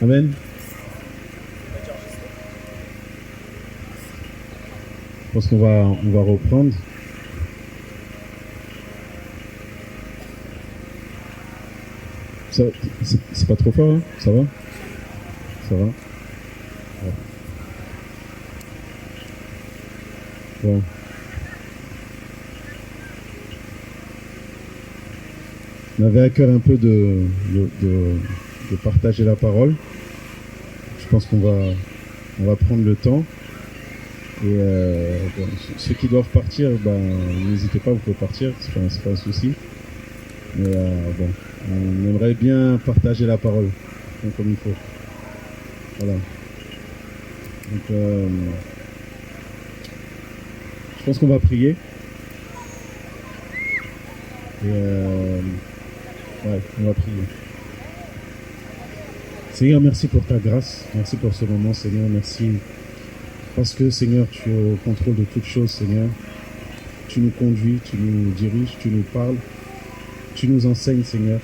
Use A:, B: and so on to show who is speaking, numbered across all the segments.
A: Amen. Je pense qu'on va reprendre. C'est pas trop fort, hein? Ça va? Ça va? Ouais. Bon. On avait à cœur un peu de partager la parole. Je pense qu'on va prendre le temps. Et bon, ceux qui doivent partir, n'hésitez pas, vous pouvez partir, c'est pas un souci. Mais bon, on aimerait bien partager la parole comme il faut. Voilà. Donc, je pense qu'on va prier. Et ouais, on va prier. Seigneur, merci pour ta grâce. Merci pour ce moment, Seigneur. Merci parce que, Seigneur, tu es au contrôle de toutes choses, Seigneur. Tu nous conduis, tu nous diriges, tu nous parles. Tu nous enseignes, Seigneur.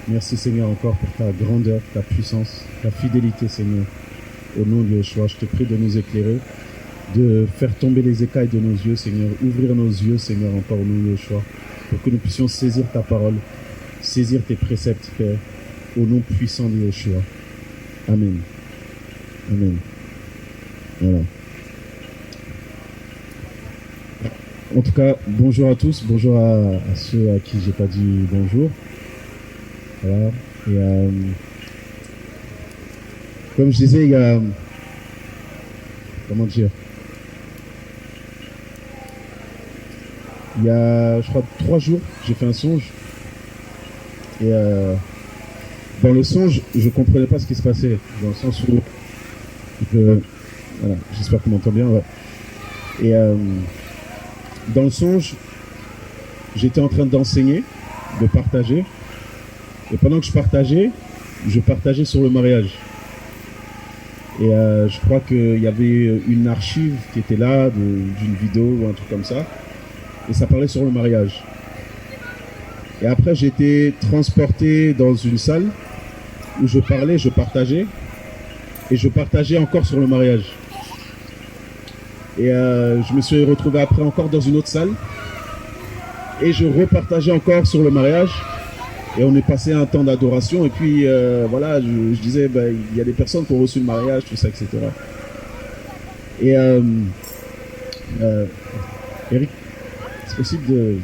A: Merci, Seigneur, encore pour ta grandeur, ta puissance, ta fidélité, Seigneur. Au nom de Yeshua, je te prie de nous éclairer, de faire tomber les écailles de nos yeux, Seigneur. Ouvrir nos yeux, Seigneur, encore au nom de Yeshua, pour que nous puissions saisir ta parole, saisir tes préceptes, Père, au nom puissant de Yeshua. Amen. Amen. Voilà. En tout cas, bonjour à tous, bonjour à ceux à qui j'ai pas dit bonjour. Voilà. Et comme je disais, il y a, comment dire, il y a, je crois, 3 jours, j'ai fait un songe. Et dans le songe, je comprenais pas ce qui se passait, dans le sens où, voilà, j'espère qu'on m'entend bien. Ouais. Et dans le songe, j'étais en train d'enseigner, de partager. Et pendant que je partageais sur le mariage. Et je crois qu'il y avait une archive qui était là, d'une vidéo ou un truc comme ça. Et ça parlait sur le mariage. Et après, j'ai été transporté dans une salle où je parlais, je partageais. Et je partageais encore sur le mariage. Et je me suis retrouvé après encore dans une autre salle. Et je repartageais encore sur le mariage. Et on est passé un temps d'adoration. Et puis, voilà, je disais, il y a des personnes qui ont reçu le mariage, tout ça, etc. Et Eric, c'est possible de...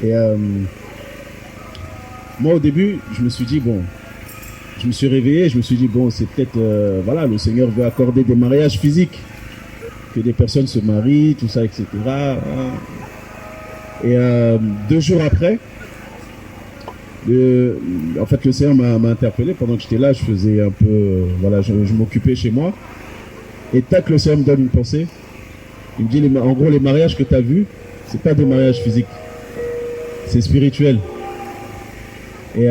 A: Et moi, au début, je me suis dit, bon... Je me suis réveillé, je me suis dit, bon, c'est peut-être, voilà, le Seigneur veut accorder des mariages physiques, que des personnes se marient, tout ça, etc. Et 2 jours après, en fait, le Seigneur m'a interpellé pendant que j'étais là, je faisais un peu, voilà, je m'occupais chez moi. Et tac, le Seigneur me donne une pensée. Il me dit, en gros, les mariages que tu as vus, c'est pas des mariages physiques, c'est spirituel. Et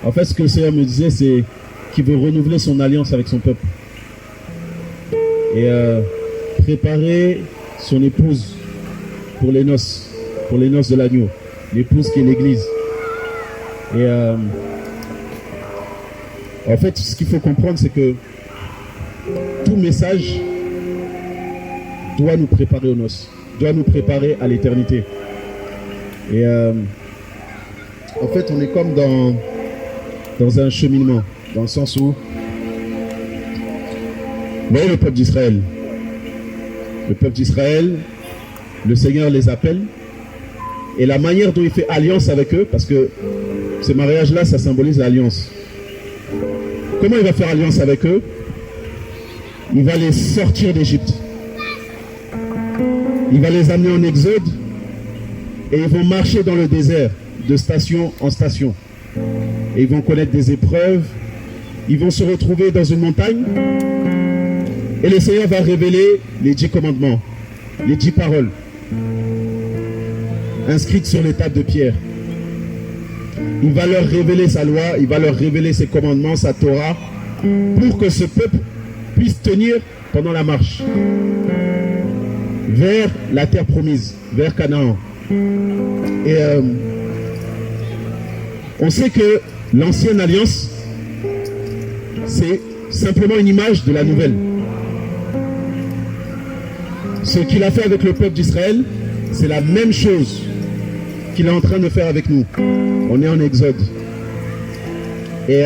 A: en fait, ce que le Seigneur me disait, c'est qu'il veut renouveler son alliance avec son peuple. Et préparer son épouse pour les noces de l'agneau. L'épouse qui est l'Église. Et en fait, ce qu'il faut comprendre, c'est que tout message doit nous préparer aux noces, doit nous préparer à l'éternité. Et en fait, on est comme dans un cheminement, dans le sens où, vous voyez le peuple d'Israël. Le peuple d'Israël, le Seigneur les appelle, et la manière dont il fait alliance avec eux, parce que ce mariage-là, ça symbolise l'alliance. Comment il va faire alliance avec eux? Il va les sortir d'Égypte. Il va les amener en exode, et ils vont marcher dans le désert, de station en station. Et ils vont connaître des épreuves, ils vont se retrouver dans une montagne, et le Seigneur va révéler les 10 commandements, les 10 paroles, inscrites sur les tables de pierre. Il va leur révéler sa loi, il va leur révéler ses commandements, sa Torah, pour que ce peuple puisse tenir pendant la marche vers la terre promise, vers Canaan, Et on sait que l'ancienne alliance, c'est simplement une image de la nouvelle. Ce qu'il a fait avec le peuple d'Israël, c'est la même chose qu'il est en train de faire avec nous. On est en Exode. Et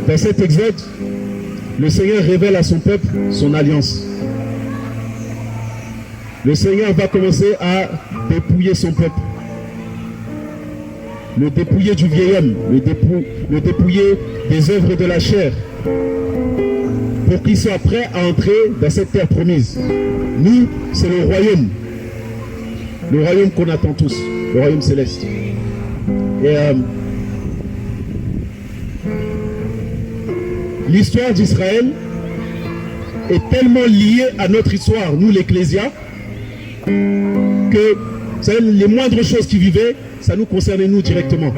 A: dans cet Exode, le Seigneur révèle à son peuple son alliance. Le Seigneur va commencer à dépouiller son peuple. Le dépouiller du vieil homme, le dépouiller des œuvres de la chair, pour qu'il soit prêt à entrer dans cette terre promise. Nous, c'est le royaume qu'on attend tous, le royaume céleste. Et l'histoire d'Israël est tellement liée à notre histoire, nous l'Ecclésia, que vous savez, les moindres choses qui vivaient, ça nous concernait nous directement.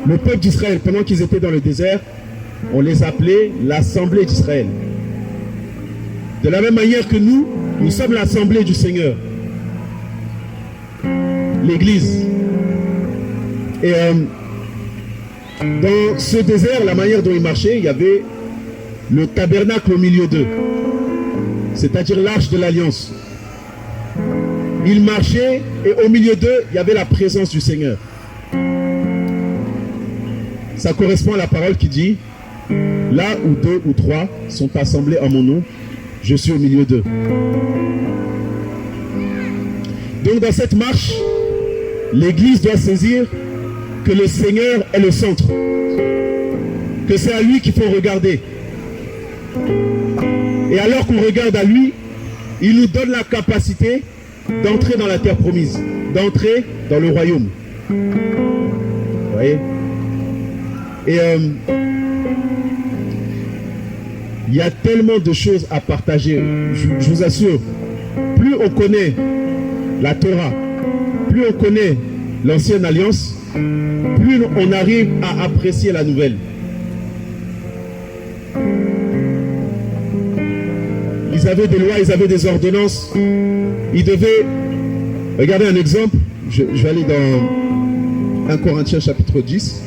A: Le peuple d'Israël, pendant qu'ils étaient dans le désert, on les appelait l'Assemblée d'Israël. De la même manière que nous sommes l'Assemblée du Seigneur. L'Église. Et dans ce désert, la manière dont ils marchaient, il y avait le tabernacle au milieu d'eux. C'est-à-dire l'arche de l'Alliance. Ils marchaient et au milieu d'eux, il y avait la présence du Seigneur. Ça correspond à la parole qui dit « Là où 2 ou 3 sont assemblés en mon nom, je suis au milieu d'eux. » Donc dans cette marche, l'Église doit saisir que le Seigneur est le centre, que c'est à lui qu'il faut regarder. Et alors qu'on regarde à lui, il nous donne la capacité d'entrer dans la terre promise, d'entrer dans le royaume. Vous voyez? Et il y a tellement de choses à partager. Je vous assure, plus on connaît la Torah, plus on connaît l'ancienne alliance, plus on arrive à apprécier la nouvelle. Ils avaient des lois, ils avaient des ordonnances. Ils devaient... Regardez un exemple. Je vais aller dans 1 Corinthiens chapitre 10.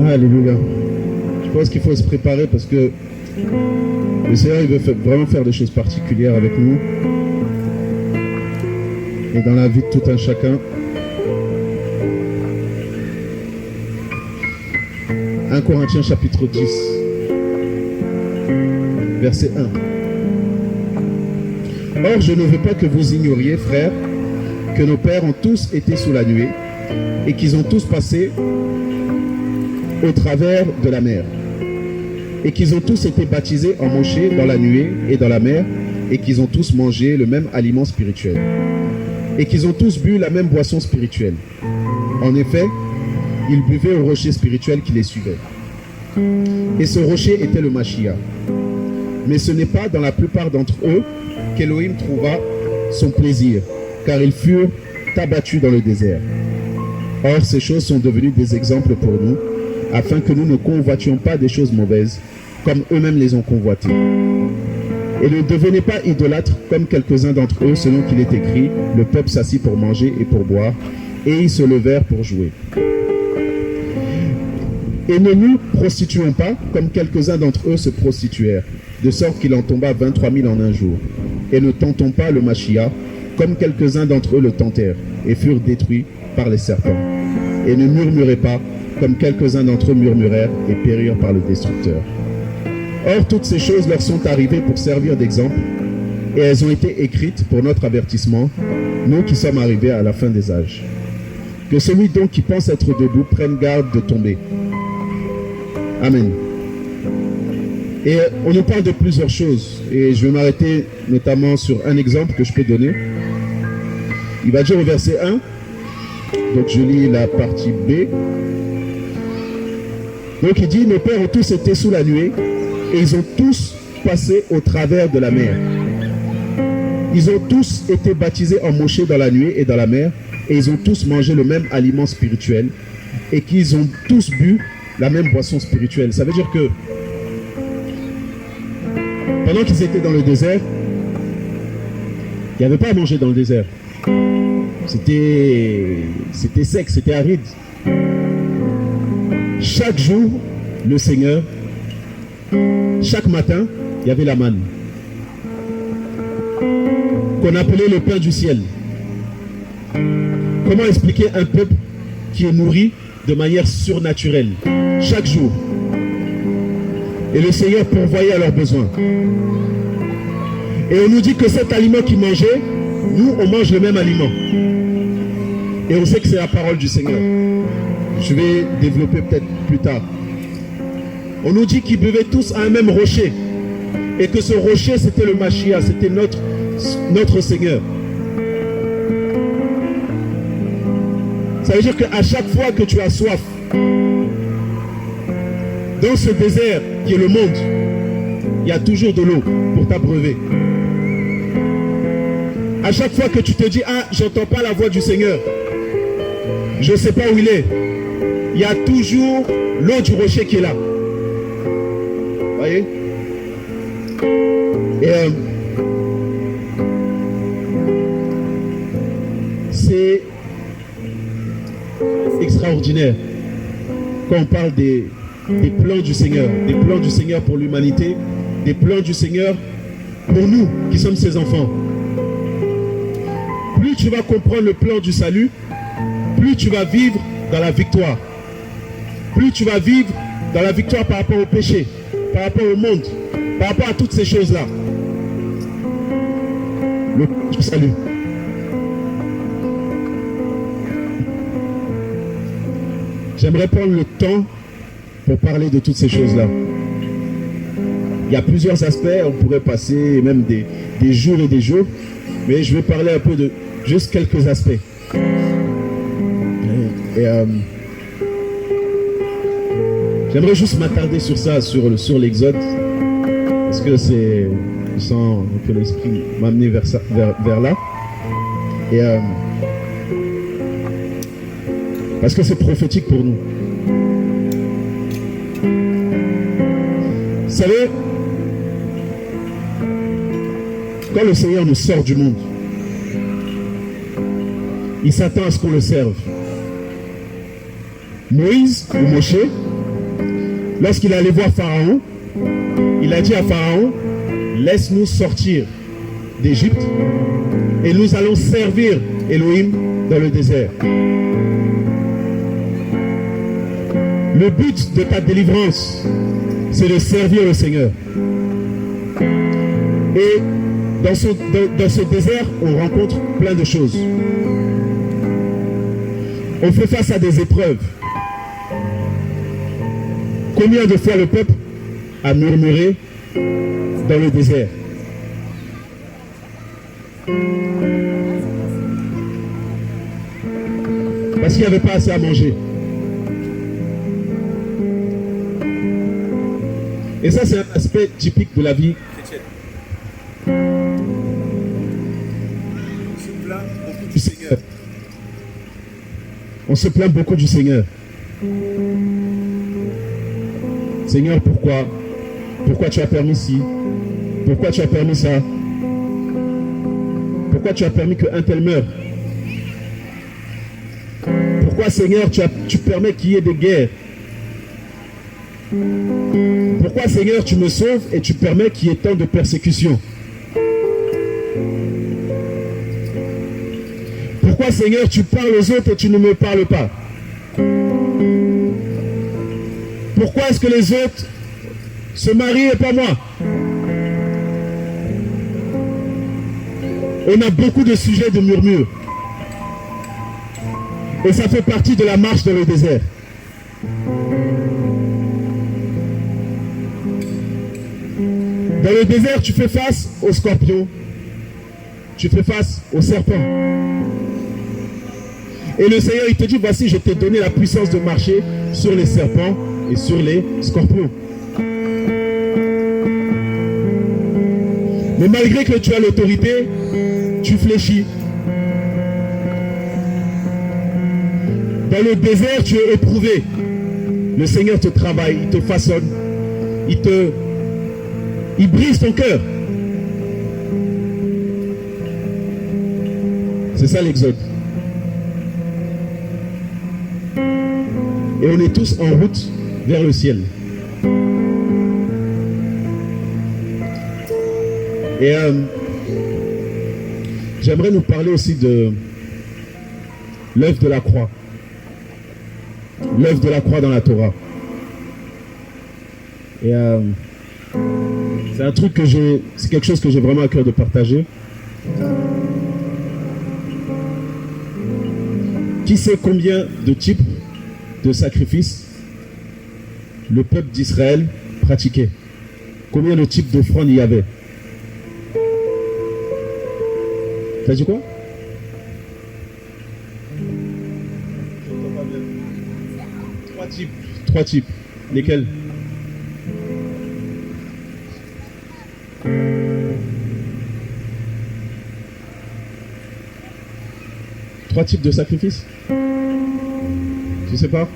A: Alléluia. Je pense qu'il faut se préparer parce que le Seigneur, il veut vraiment faire des choses particulières avec nous et dans la vie de tout un chacun. 1 Corinthiens chapitre 10, verset 1. Or, je ne veux pas que vous ignoriez, frères, que nos pères ont tous été sous la nuée et qu'ils ont tous passé au travers de la mer, et qu'ils ont tous été baptisés en Moshé dans la nuée et dans la mer, et qu'ils ont tous mangé le même aliment spirituel, et qu'ils ont tous bu la même boisson spirituelle. En effet, ils buvaient au rocher spirituel qui les suivait. Et ce rocher était le Mashiach. Mais ce n'est pas dans la plupart d'entre eux qu'Élohim trouva son plaisir, car ils furent abattus dans le désert. Or, ces choses sont devenues des exemples pour nous, afin que nous ne convoitions pas des choses mauvaises, comme eux-mêmes les ont convoitées. Et ne devenez pas idolâtres, comme quelques-uns d'entre eux, selon qu'il est écrit, le peuple s'assit pour manger et pour boire, et ils se levèrent pour jouer. Et ne nous prostituons pas, comme quelques-uns d'entre eux se prostituèrent, de sorte qu'il en tomba 23 000 en un jour. Et ne tentons pas le Mashiach, comme quelques-uns d'entre eux le tentèrent, et furent détruits par les serpents. Et ne murmurez pas, comme quelques-uns d'entre eux murmurèrent et périrent par le destructeur. Or, toutes ces choses leur sont arrivées pour servir d'exemple, et elles ont été écrites pour notre avertissement, nous qui sommes arrivés à la fin des âges. Que celui donc qui pense être debout prenne garde de tomber. Amen. Et on nous parle de plusieurs choses, et je vais m'arrêter notamment sur un exemple que je peux donner. Il va dire au verset 1, donc je lis la partie B. Donc il dit, nos pères ont tous été sous la nuée, et ils ont tous passé au travers de la mer. Ils ont tous été baptisés en Moshé dans la nuée et dans la mer, et ils ont tous mangé le même aliment spirituel, et qu'ils ont tous bu la même boisson spirituelle. Ça veut dire que pendant qu'ils étaient dans le désert, il n'y avait pas à manger dans le désert. C'était sec, c'était aride. Chaque jour, le Seigneur, chaque matin, il y avait la manne, qu'on appelait le pain du ciel. Comment expliquer un peuple qui est nourri de manière surnaturelle chaque jour? Et le Seigneur pourvoyait à leurs besoins. Et on nous dit que cet aliment qu'ils mangeaient, nous, on mange le même aliment. Et on sait que c'est la parole du Seigneur. Je vais développer peut-être plus tard. On nous dit qu'ils buvaient tous à un même rocher. Et que ce rocher, c'était le Mashiach, c'était notre Seigneur. Ça veut dire qu'à chaque fois que tu as soif, dans ce désert qui est le monde, il y a toujours de l'eau pour t'abreuver. À chaque fois que tu te dis, ah, j'entends pas la voix du Seigneur, je ne sais pas où il est, il y a toujours l'eau du rocher qui est là. Vous voyez? Et c'est extraordinaire quand on parle des plans du Seigneur pour l'humanité, des plans du Seigneur pour nous qui sommes ses enfants. Plus tu vas comprendre le plan du salut, plus tu vas vivre dans la victoire. Plus tu vas vivre dans la victoire par rapport au péché, par rapport au monde, par rapport à toutes ces choses-là. Le plan du salut. J'aimerais prendre le temps pour parler de toutes ces choses-là. Il y a plusieurs aspects, on pourrait passer même des jours et des jours, mais je vais parler un peu de juste quelques aspects. J'aimerais juste m'attarder sur ça, sur l'Exode, parce que je sens que l'Esprit m'a amené vers là. Et parce que c'est prophétique pour nous. Vous savez, quand le Seigneur nous sort du monde, il s'attend à ce qu'on le serve. Moïse, ou Moshé, lorsqu'il allait voir Pharaon, il a dit à Pharaon, laisse-nous sortir d'Égypte et nous allons servir Elohim dans le désert. Le but de ta délivrance, c'est de servir le Seigneur. Et dans ce désert, on rencontre plein de choses. On fait face à des épreuves. Combien de fois le peuple a murmuré dans le désert? Parce qu'il n'y avait pas assez à manger. Et ça, c'est un aspect typique de la vie chrétienne. Du Seigneur. On se plaint beaucoup du Seigneur. Seigneur, pourquoi? Pourquoi tu as permis ci? Pourquoi tu as permis ça? Pourquoi tu as permis qu'un tel meure? Pourquoi, Seigneur, tu permets qu'il y ait des guerres? Pourquoi, Seigneur, tu me sauves et tu permets qu'il y ait tant de persécutions? Pourquoi, Seigneur, tu parles aux autres et tu ne me parles pas? Pourquoi est-ce que les autres se marient et pas moi? On a beaucoup de sujets de murmure. Et ça fait partie de la marche dans le désert. Dans le désert, tu fais face aux scorpions. Tu fais face aux serpents. Et le Seigneur, il te dit, voici, je t'ai donné la puissance de marcher sur les serpents et sur les scorpions. Mais malgré que tu as l'autorité, tu fléchis. Dans le désert, tu es éprouvé. Le Seigneur te travaille, il te façonne, il brise ton cœur. C'est ça l'exode. Et on est tous en route vers le ciel. Et j'aimerais nous parler aussi de l'œuvre de la croix. L'œuvre de la croix dans la Torah. Et c'est un truc c'est quelque chose que j'ai vraiment à cœur de partager. Qui sait combien de types de sacrifices le peuple d'Israël pratiquait? Combien de types d'offrandes il y avait? T'as dit quoi? Trois types. Lesquels? Trois types de sacrifices? Tu sais pas?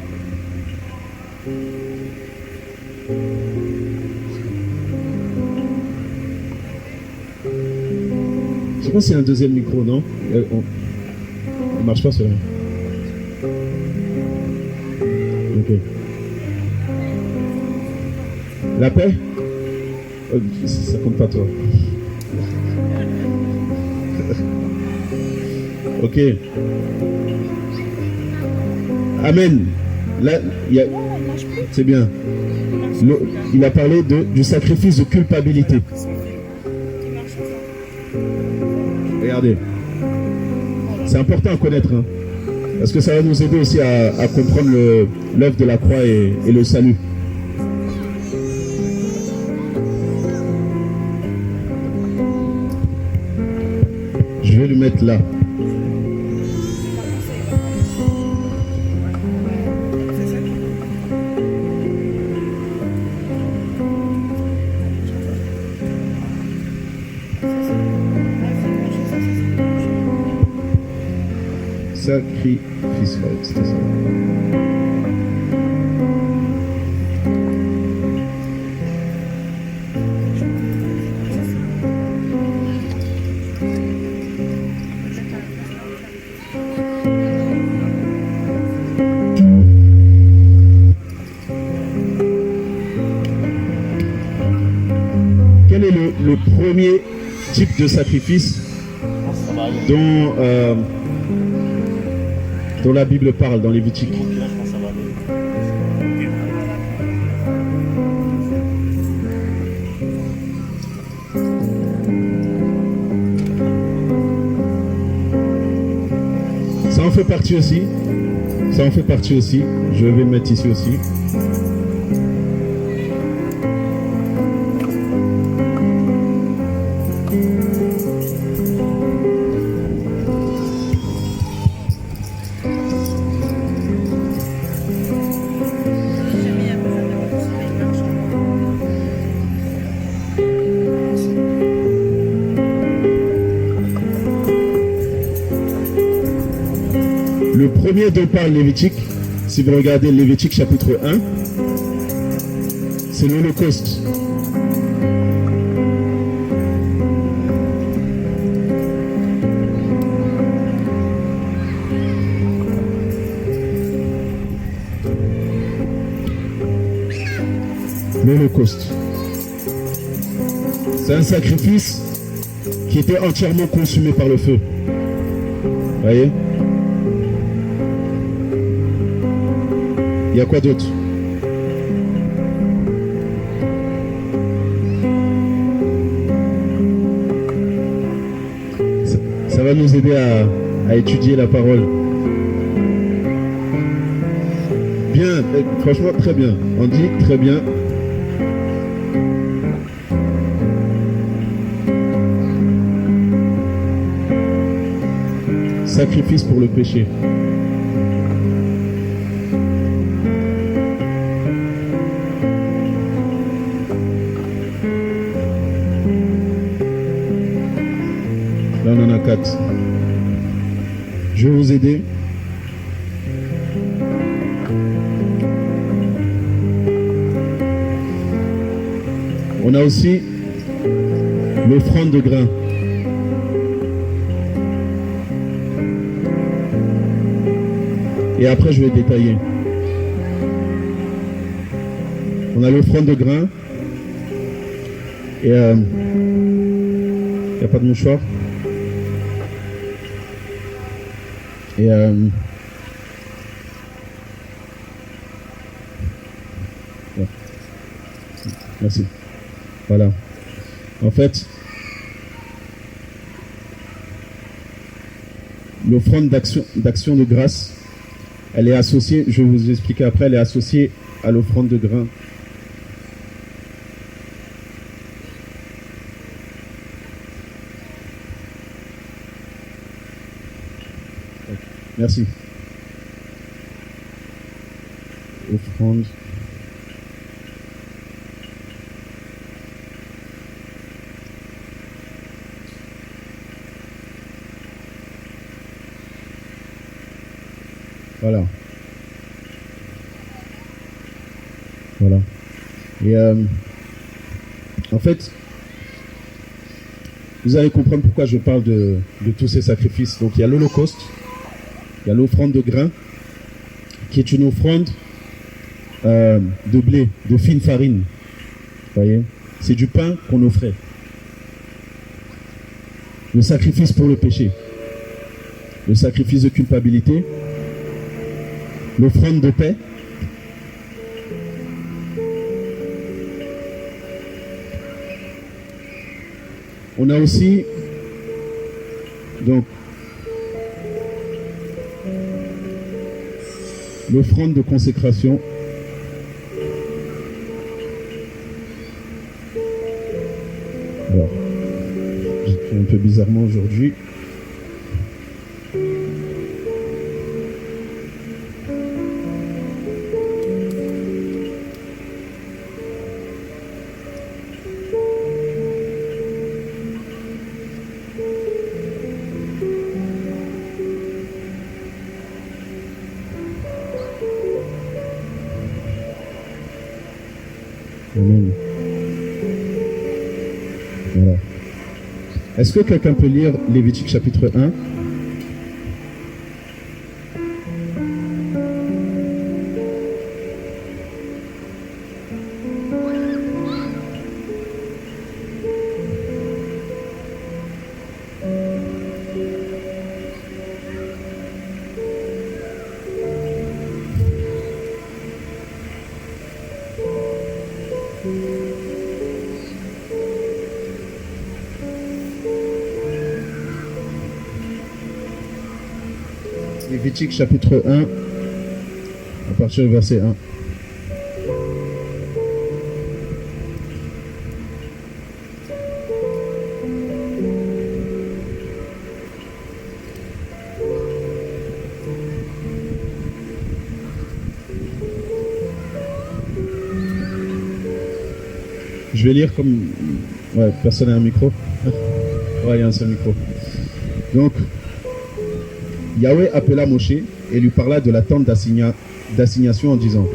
A: Je pense qu'il y a un deuxième micro, non? Il marche pas celui-là. Ok. La paix? Ça compte pas toi. Ok. Amen. Là, c'est bien. Il a parlé du sacrifice de culpabilité. Regardez. C'est important à connaître. Hein, parce que ça va nous aider aussi à comprendre l'œuvre de la croix et le salut. Je vais le mettre là. Sacrifice, ouais, c'était ça. Quel est le premier type de sacrifice dont la Bible parle dans Lévitique? Ça en fait partie aussi. Ça en fait partie aussi. Je vais le mettre ici aussi. Le premier dont parle Lévitique, si vous regardez Lévitique chapitre 1, c'est l'Holocauste. L'Holocauste. C'est un sacrifice qui était entièrement consumé par le feu. Vous voyez? Il y a quoi d'autre? Ça va nous aider à étudier la parole. Bien, franchement très bien. On dit très bien. Sacrifice pour le péché. Là, on en a 4. Je vais vous aider. On a aussi l'offrande de grains. Et après, je vais détailler. On a l'offrande de grains. Et il n'y a pas de mouchoir. Et ouais. Merci. Voilà. En fait, l'offrande d'action de grâce, elle est associée, je vais vous expliquer après, elle est associée à l'offrande de grains. Merci. Offrande. Voilà. Voilà. Et en fait, vous allez comprendre pourquoi je parle de tous ces sacrifices. Donc il y a l'Holocauste, il y a l'offrande de grains, qui est une offrande de blé, de fine farine. Vous voyez, c'est du pain qu'on offrait. Le sacrifice pour le péché, le sacrifice de culpabilité, l'offrande de paix, on a aussi donc l'offrande de consécration. Alors, j'écris un peu bizarrement aujourd'hui. Amen. Voilà. Est-ce que quelqu'un peut lire Lévitique chapitre 1? Lévitique chapitre 1, à partir du verset 1. Je vais lire comme... Ouais, personne n'a un micro. Ouais, il y a un seul micro. Donc, Yahweh appela Moshe et lui parla de la tente d'assignation en disant: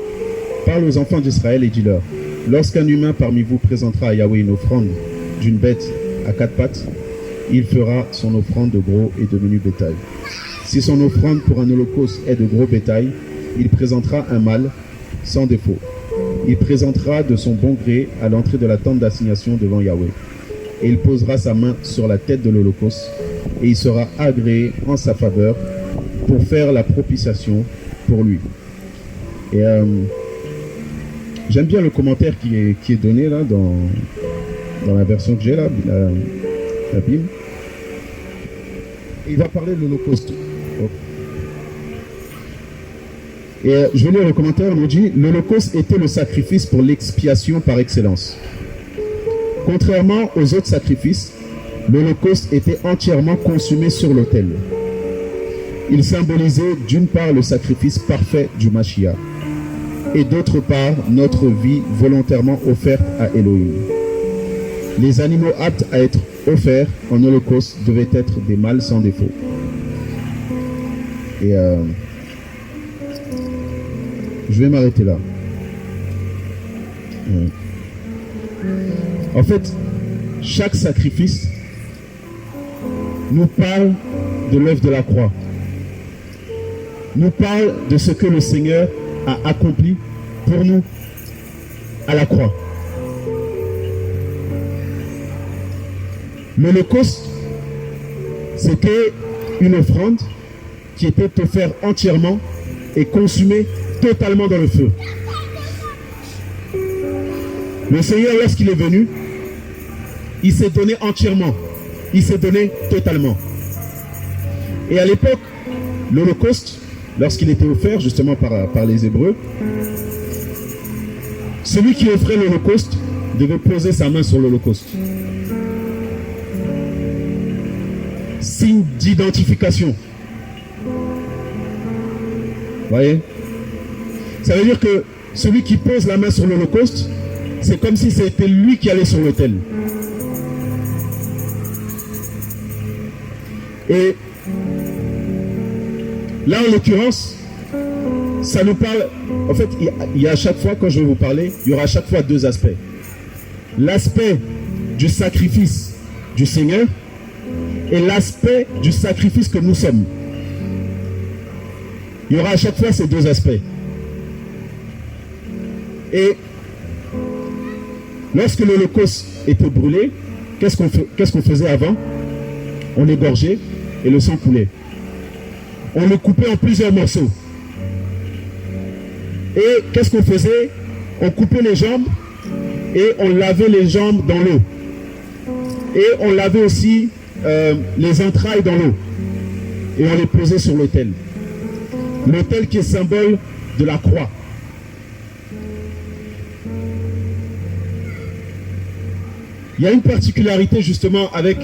A: parle aux enfants d'Israël et dis-leur, lorsqu'un humain parmi vous présentera à Yahweh une offrande d'une bête à 4 pattes, il fera son offrande de gros et de menu bétail. Si son offrande pour un holocauste est de gros bétail, il présentera un mâle sans défaut. Il présentera de son bon gré à l'entrée de la tente d'assignation devant Yahweh. Et il posera sa main sur la tête de l'holocauste, et il sera agréé en sa faveur pour faire la propitiation pour lui. Et j'aime bien le commentaire qui est donné là dans la version que j'ai là, la Bible. Et il va parler de l'holocauste. Et je vais lire le commentaire, on nous dit: l'holocauste était le sacrifice pour l'expiation par excellence. Contrairement aux autres sacrifices, l'holocauste était entièrement consumé sur l'autel. Il symbolisait d'une part le sacrifice parfait du Mashiach et d'autre part notre vie volontairement offerte à Elohim. Les animaux aptes à être offerts en holocauste devaient être des mâles sans défaut. Et je vais m'arrêter là. En fait, chaque sacrifice nous parle de l'œuvre de la croix. Nous parle de ce que le Seigneur a accompli pour nous à la croix. L'Holocauste, c'était une offrande qui était offerte entièrement et consumée totalement dans le feu. Le Seigneur, lorsqu'il est venu, il s'est donné entièrement, il s'est donné totalement. Et à l'époque, l'Holocauste, lorsqu'il était offert justement par les Hébreux, celui qui offrait l'Holocauste devait poser sa main sur l'Holocauste. Signe d'identification. Voyez? Ça veut dire que celui qui pose la main sur l'Holocauste, c'est comme si c'était lui qui allait sur l'autel. Et là, en l'occurrence, ça nous parle... En fait, il y a à chaque fois, quand je vais vous parler, il y aura à chaque fois deux aspects. L'aspect du sacrifice du Seigneur et l'aspect du sacrifice que nous sommes. Il y aura à chaque fois ces deux aspects. Et lorsque l'Holocauste était brûlé, qu'est-ce qu'on faisait avant? On égorgeait et le sang coulait. On le coupait en plusieurs morceaux. Et qu'est-ce qu'on faisait? On coupait les jambes et on lavait les jambes dans l'eau. Et on lavait aussi les entrailles dans l'eau. Et on les posait sur l'autel. L'autel qui est symbole de la croix. Il y a une particularité justement avec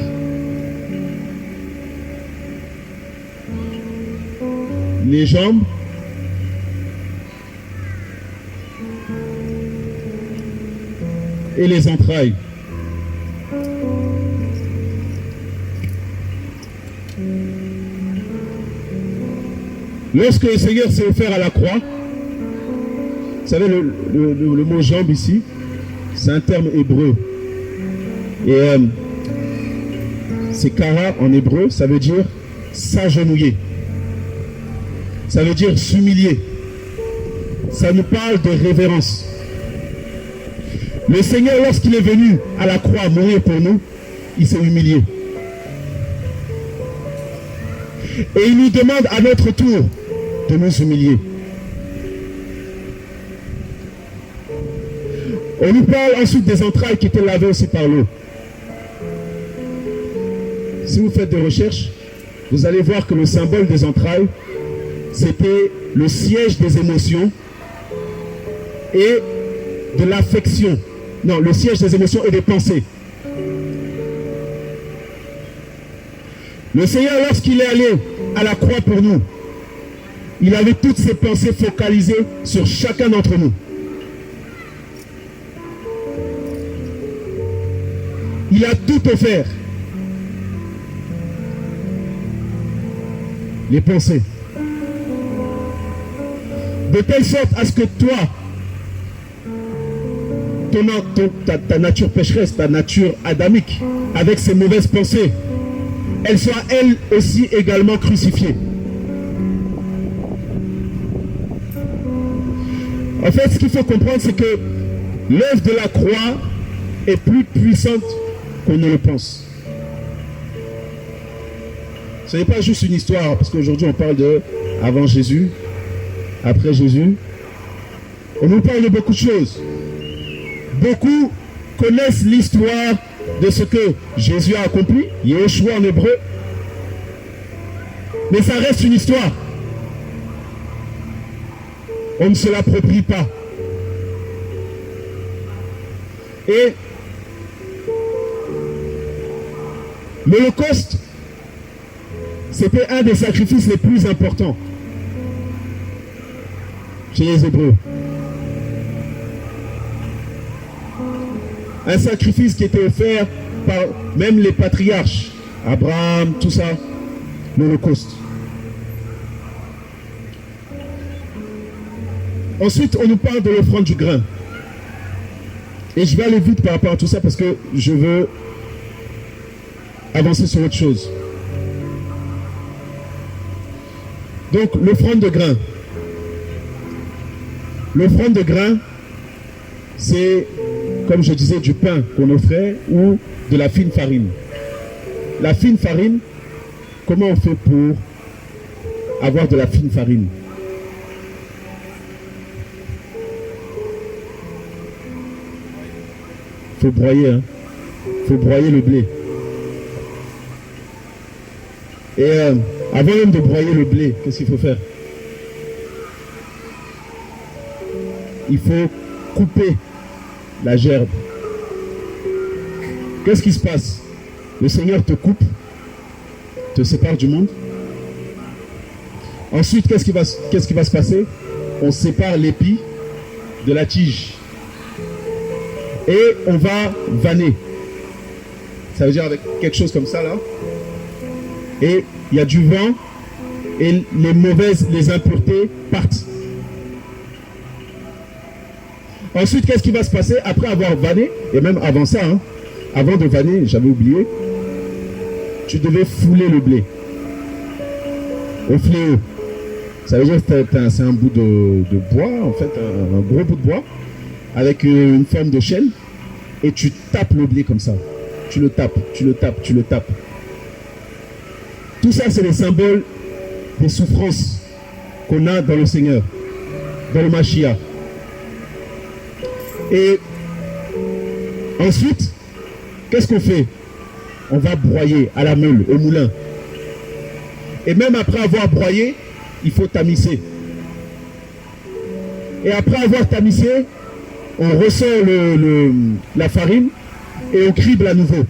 A: les jambes et les entrailles. Lorsque le Seigneur s'est offert à la croix, vous savez, le mot jambe ici, c'est un terme hébreu. Et c'est kara en hébreu, ça veut dire s'agenouiller. Ça veut dire s'humilier. Ça nous parle de révérence. Le Seigneur, lorsqu'il est venu à la croix mourir pour nous, il s'est humilié. Et il nous demande à notre tour de nous humilier. On nous parle ensuite des entrailles qui étaient lavées aussi par l'eau. Si vous faites des recherches, vous allez voir que le symbole des entrailles, c'était le siège des émotions et de l'affection. Non, le siège des émotions et des pensées. Le Seigneur, lorsqu'il est allé à la croix pour nous, il avait toutes ses pensées focalisées sur chacun d'entre nous. Il a tout offert. Les pensées. De telle sorte à ce que toi, ta nature pécheresse, ta nature adamique, avec ses mauvaises pensées, elle soit elle aussi également crucifiée. En fait, ce qu'il faut comprendre, c'est que l'œuvre de la croix est plus puissante qu'on ne le pense. Ce n'est pas juste une histoire, parce qu'aujourd'hui on parle de avant Jésus, après Jésus. On nous parle de beaucoup de choses. Beaucoup connaissent l'histoire de ce que Jésus a accompli, Yeshua en hébreu. Mais ça reste une histoire. On ne se l'approprie pas. Et l'Holocauste, c'était un des sacrifices les plus importants chez les Hébreux. Un sacrifice qui était offert même les patriarches, Abraham, tout ça, l'Holocauste. Ensuite, on nous parle de l'offrande du grain. Et je vais aller vite par rapport à tout ça parce que je veux avancer sur autre chose. Donc, l'offrande de grain. L'offrande de grain, c'est, comme je disais, du pain qu'on offrait ou de la fine farine. La fine farine, comment on fait pour avoir de la fine farine? Il faut broyer, hein. Il faut broyer le blé. Et avant même de broyer le blé, qu'est-ce qu'il faut faire? Il faut couper la gerbe. Qu'est-ce qui se passe? Le Seigneur te coupe, te sépare du monde. Ensuite, qu'est-ce qui va se passer? On sépare l'épi de la tige. Et on va vanner. Ça veut dire avec quelque chose comme ça là. Et il y a du vent et les impuretés partent. Ensuite, qu'est-ce qui va se passer après avoir vanné? Et même avant ça, hein, avant de vanner, j'avais oublié, tu devais fouler le blé au fléau. Ça veut dire que c'est un bout de bois, en fait, un gros bout de bois, avec une forme de chaîne, et tu tapes le blé comme ça. Tu le tapes, tu le tapes, tu le tapes. Tout ça, c'est les symboles des souffrances qu'on a dans le Seigneur, dans le Mashiach. Et ensuite, qu'est-ce qu'on fait? On va broyer à la meule, au moulin. Et même après avoir broyé, il faut tamiser. Et après avoir tamisé, on ressort la farine et on crible à nouveau.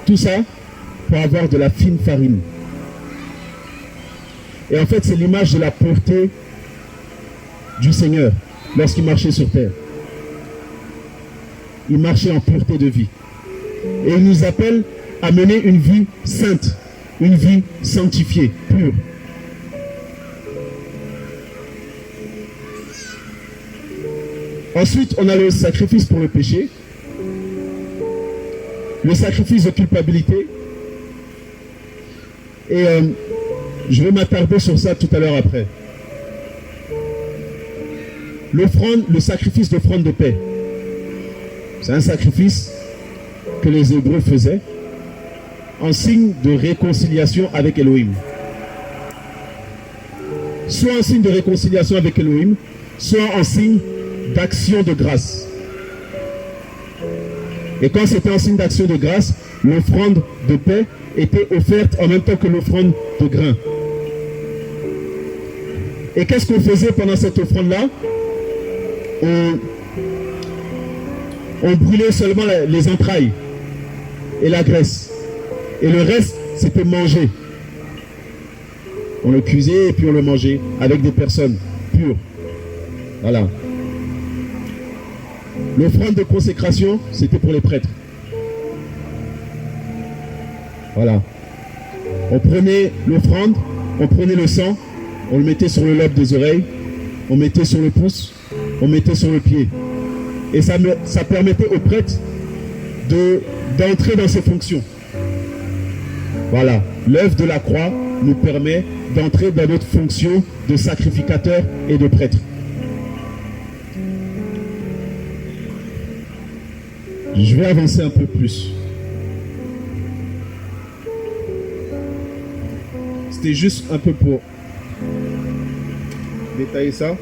A: Tout ça pour avoir de la fine farine. Et en fait, c'est l'image de la pureté du Seigneur lorsqu'il marchait sur terre. Il marchait en pureté de vie. Et il nous appelle à mener une vie sainte, une vie sanctifiée, pure. Ensuite, on a le sacrifice pour le péché, le sacrifice de culpabilité. Et je vais m'attarder sur ça tout à l'heure après. Le sacrifice d'offrande de paix. C'est un sacrifice que les Hébreux faisaient en signe de réconciliation avec Elohim. Soit en signe de réconciliation avec Elohim, soit en signe d'action de grâce. Et quand c'était en signe d'action de grâce, l'offrande de paix était offerte en même temps que l'offrande de grain. Et qu'est-ce qu'on faisait pendant cette offrande-là? On brûlait seulement les entrailles et la graisse. Et le reste, c'était mangé. On le cuisait et puis on le mangeait avec des personnes pures. Voilà. L'offrande de consécration, c'était pour les prêtres. Voilà. On prenait l'offrande, on prenait le sang, on le mettait sur le lobe des oreilles, on mettait sur le pouce, on mettait sur le pied. Et ça permettait aux prêtres d'entrer dans ses fonctions. Voilà. L'œuvre de la croix nous permet d'entrer dans notre fonction de sacrificateur et de prêtre. Je vais avancer un peu plus. C'était juste un peu pour détailler ça.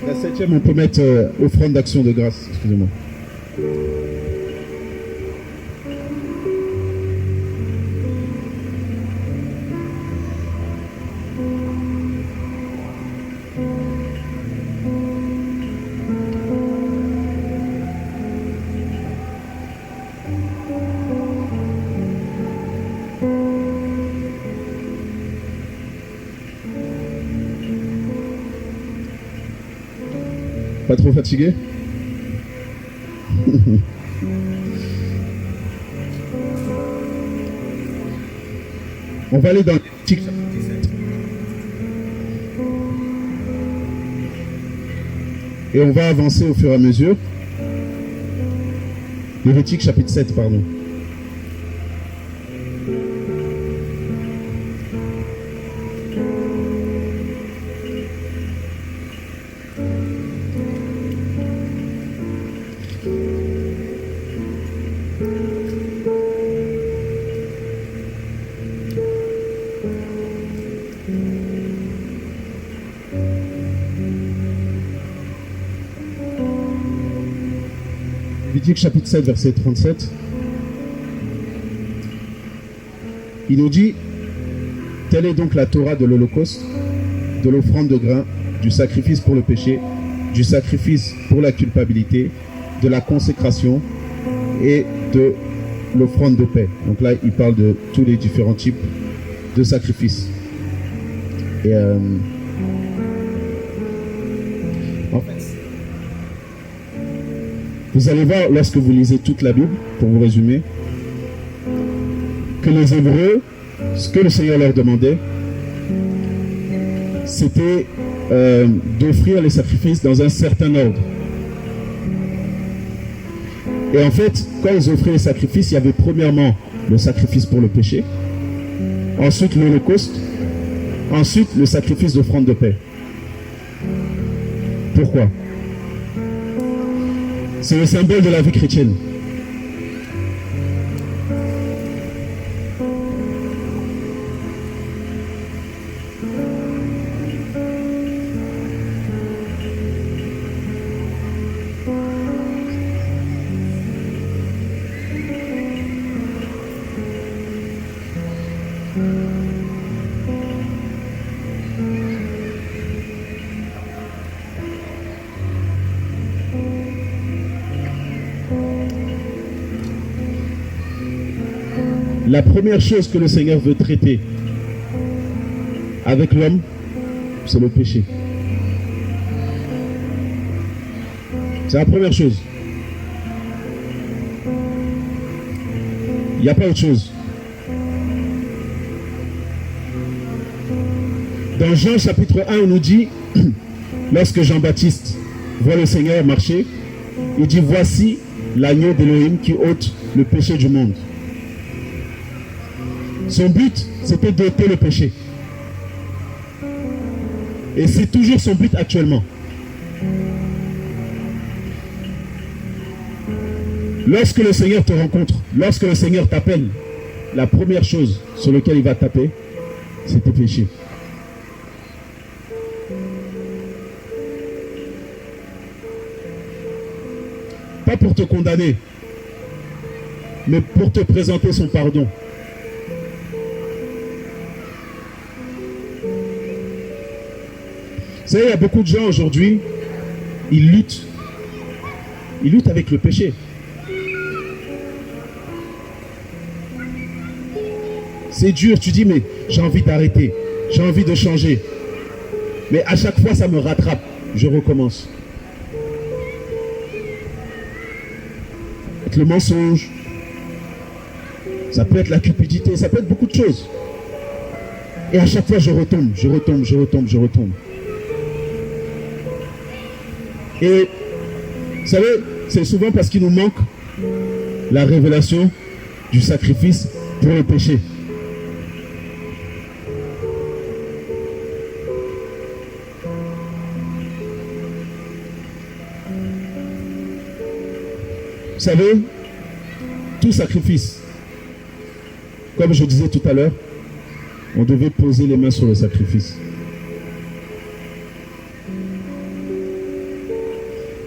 A: La 7e, on peut mettre offrande d'action de grâce. Excusez-moi. Pas trop fatigué? On va aller dans Lévitique chapitre 17. Et on va avancer au fur et à mesure. Lévitique chapitre 7, pardon. Lévitique chapitre 7, verset 37. Il nous dit: telle est donc la Torah de l'Holocauste, de l'offrande de grains, du sacrifice pour le péché, du sacrifice pour la culpabilité, de la consécration et de l'offrande de paix. Donc là, il parle de tous les différents types de sacrifices. Et en fait, vous allez voir, lorsque vous lisez toute la Bible, pour vous résumer, que les Hébreux, ce que le Seigneur leur demandait, c'était d'offrir les sacrifices dans un certain ordre. Et en fait, quand ils offraient les sacrifices, il y avait premièrement le sacrifice pour le péché, ensuite l'Holocauste, ensuite le sacrifice d'offrande de paix. Pourquoi? C'est le symbole de la vie chrétienne. La première chose que le Seigneur veut traiter avec l'homme, c'est le péché. C'est la première chose. Il n'y a pas autre chose. Dans Jean chapitre 1, on nous dit, lorsque Jean-Baptiste voit le Seigneur marcher, il dit: voici l'agneau d'Élohim qui ôte le péché du monde. Son but, c'était d'ôter le péché. Et c'est toujours son but actuellement. Lorsque le Seigneur te rencontre, lorsque le Seigneur t'appelle, la première chose sur laquelle il va taper, c'est tes péchés. Pas pour te condamner, mais pour te présenter son pardon. Vous savez, il y a beaucoup de gens aujourd'hui, ils luttent avec le péché. C'est dur, tu dis, mais j'ai envie d'arrêter, j'ai envie de changer. Mais à chaque fois, ça me rattrape, je recommence. Le mensonge, ça peut être la cupidité, ça peut être beaucoup de choses. Et à chaque fois, je retombe. Et vous savez, c'est souvent parce qu'il nous manque la révélation du sacrifice pour le péché. Vous savez, tout sacrifice, comme je disais tout à l'heure, on devait poser les mains sur le sacrifice.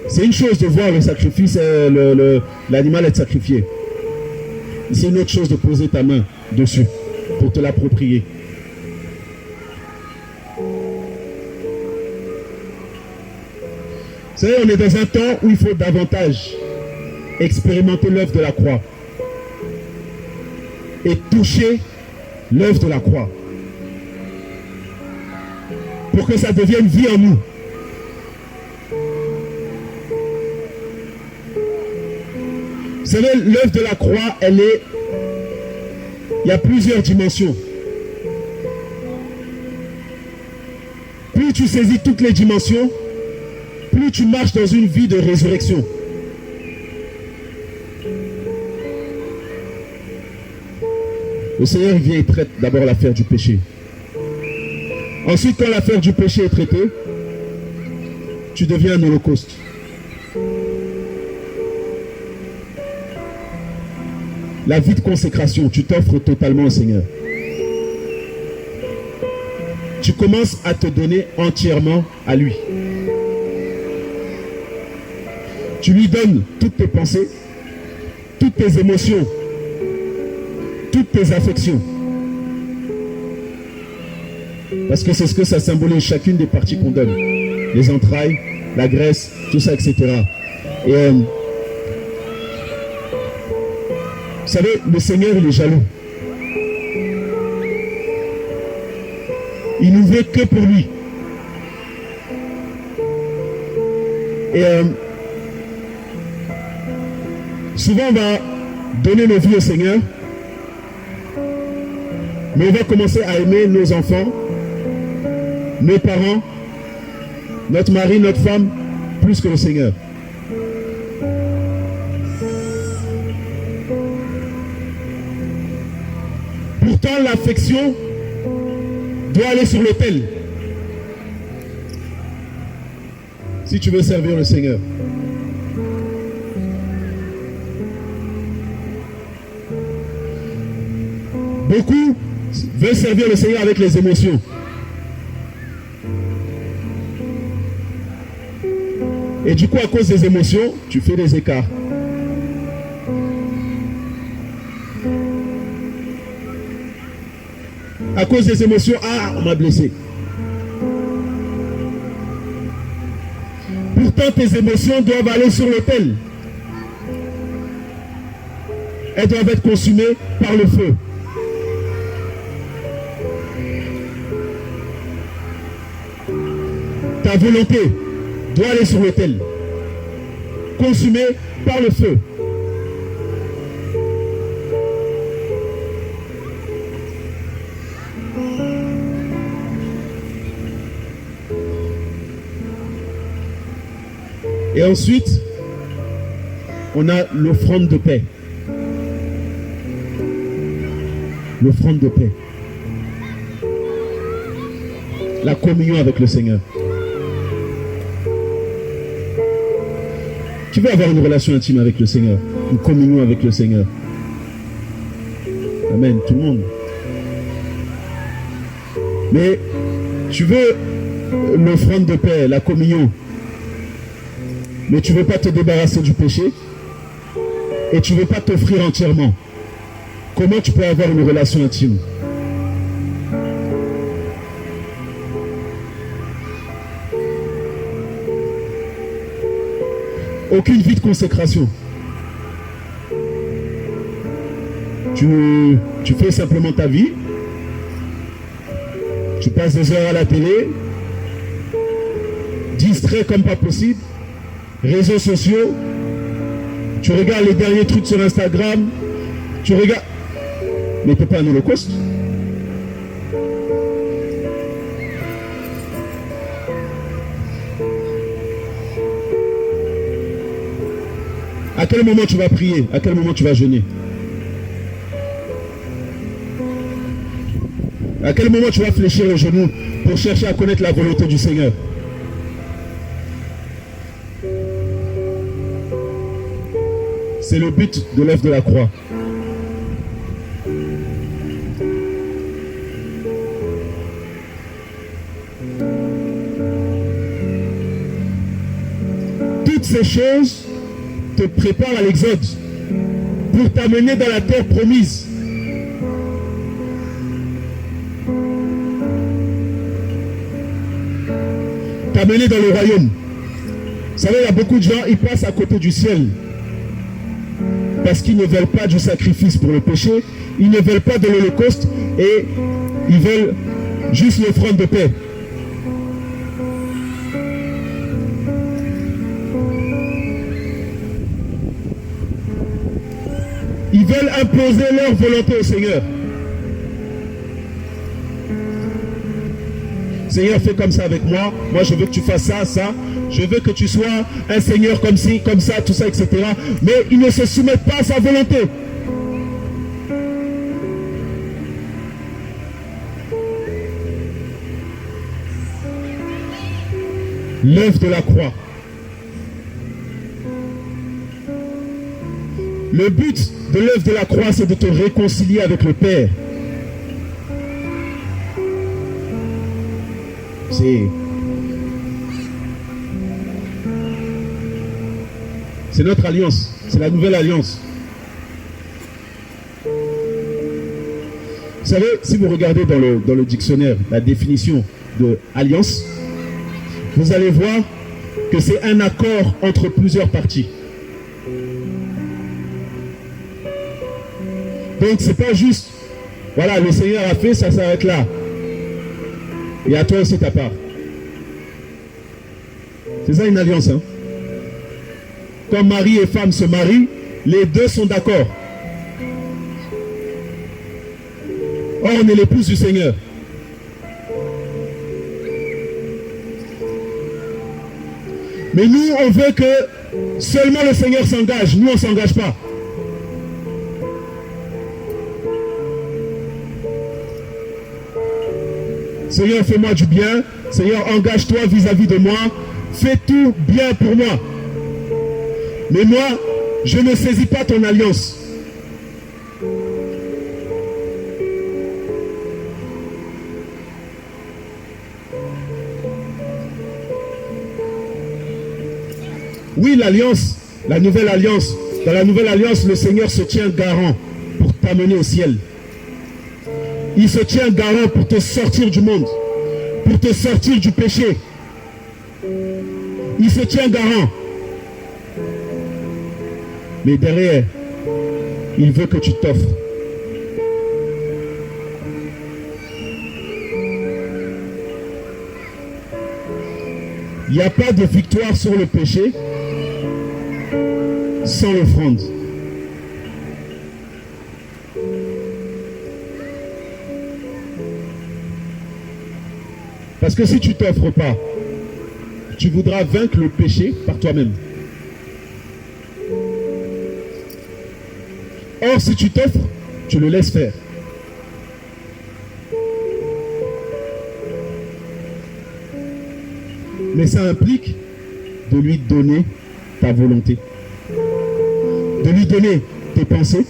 A: C'est une chose de voir le sacrifice, l'animal être sacrifié. C'est une autre chose de poser ta main dessus pour te l'approprier. Vous savez, on est dans un temps où il faut davantage expérimenter l'œuvre de la croix et toucher l'œuvre de la croix pour que ça devienne vie en nous. Vous savez, l'œuvre de la croix, il y a plusieurs dimensions. tu saisis toutes les dimensions, plus tu marches dans une vie de résurrection. Le Seigneur vient et traite d'abord l'affaire du péché. Ensuite, quand l'affaire du péché est traitée, tu deviens un holocauste. La vie de consécration, tu t'offres totalement au Seigneur. Tu commences à te donner entièrement à lui. Tu lui donnes toutes tes pensées, toutes tes émotions, toutes tes affections. Parce que c'est ce que ça symbolise, chacune des parties qu'on donne. Les entrailles, la graisse, tout ça, etc. Et vous savez, le Seigneur, il est jaloux. Il nous veut que pour lui. Et souvent, on va donner nos vies au Seigneur, mais on va commencer à aimer nos enfants, nos parents, notre mari, notre femme, plus que le Seigneur. Pourtant, l'affection doit aller sur l'autel. Si tu veux servir le Seigneur. Beaucoup veulent servir le Seigneur avec les émotions. Et du coup, à cause des émotions, tu fais des écarts. À cause des émotions, ah, on m'a blessé. Pourtant, tes émotions doivent aller sur l'autel. Elles doivent être consumées par le feu. Ta volonté doit aller sur l'autel, consumée par le feu. Et ensuite, on a l'offrande de paix. L'offrande de paix. La communion avec le Seigneur. Tu veux avoir une relation intime avec le Seigneur, une communion avec le Seigneur. Amen, tout le monde. Mais tu veux l'offrande de paix, la communion, mais tu ne veux pas te débarrasser du péché et tu ne veux pas t'offrir entièrement. Comment tu peux avoir une relation intime? Aucune vie de consécration. Tu fais simplement ta vie. Tu passes des heures à la télé, distrait comme pas possible, réseaux sociaux, tu regardes les derniers trucs sur Instagram, tu regardes... Mais tu n'es pas un holocauste. À quel moment tu vas prier? À quel moment tu vas jeûner? À quel moment tu vas fléchir les genoux pour chercher à connaître la volonté du Seigneur? C'est le but de l'œuvre de la croix. Toutes ces choses te préparent à l'exode pour t'amener dans la terre promise. T'amener dans le royaume. Vous savez, il y a beaucoup de gens, ils passent à côté du ciel parce qu'ils ne veulent pas du sacrifice pour le péché, ils ne veulent pas de l'holocauste et ils veulent juste l'offrande de paix. Ils veulent imposer leur volonté au Seigneur. Seigneur, fais comme ça avec moi. Moi, je veux que tu fasses ça, ça. Je veux que tu sois un Seigneur comme ci, comme ça, tout ça, etc. Mais ils ne se soumettent pas à sa volonté. L'œuvre de la croix. Le but de l'œuvre de la croix, c'est de te réconcilier avec le Père. C'est notre alliance, c'est la nouvelle alliance. Vous savez, si vous regardez dans le dictionnaire la définition de alliance, vous allez voir que c'est un accord entre plusieurs parties. Donc c'est pas juste, voilà, le Seigneur a fait, ça s'arrête là. Et à toi aussi ta part. C'est ça une alliance. Hein? Quand mari et femme se marient, les deux sont d'accord. Or, on est l'épouse du Seigneur. Mais nous, on veut que seulement le Seigneur s'engage. Nous, on ne s'engage pas. Seigneur, fais-moi du bien. Seigneur, engage-toi vis-à-vis de moi. Fais tout bien pour moi. Mais moi, je ne saisis pas ton alliance. Oui, l'alliance, la nouvelle alliance. Dans la nouvelle alliance, le Seigneur se tient garant pour t'amener au ciel. Il se tient garant pour te sortir du monde, pour te sortir du péché. Il se tient garant. Mais derrière, il veut que tu t'offres. Il n'y a pas de victoire sur le péché sans l'offrande. Parce que si tu ne t'offres pas, tu voudras vaincre le péché par toi-même. Or, si tu t'offres, tu le laisses faire. Mais ça implique de lui donner ta volonté, de lui donner tes pensées,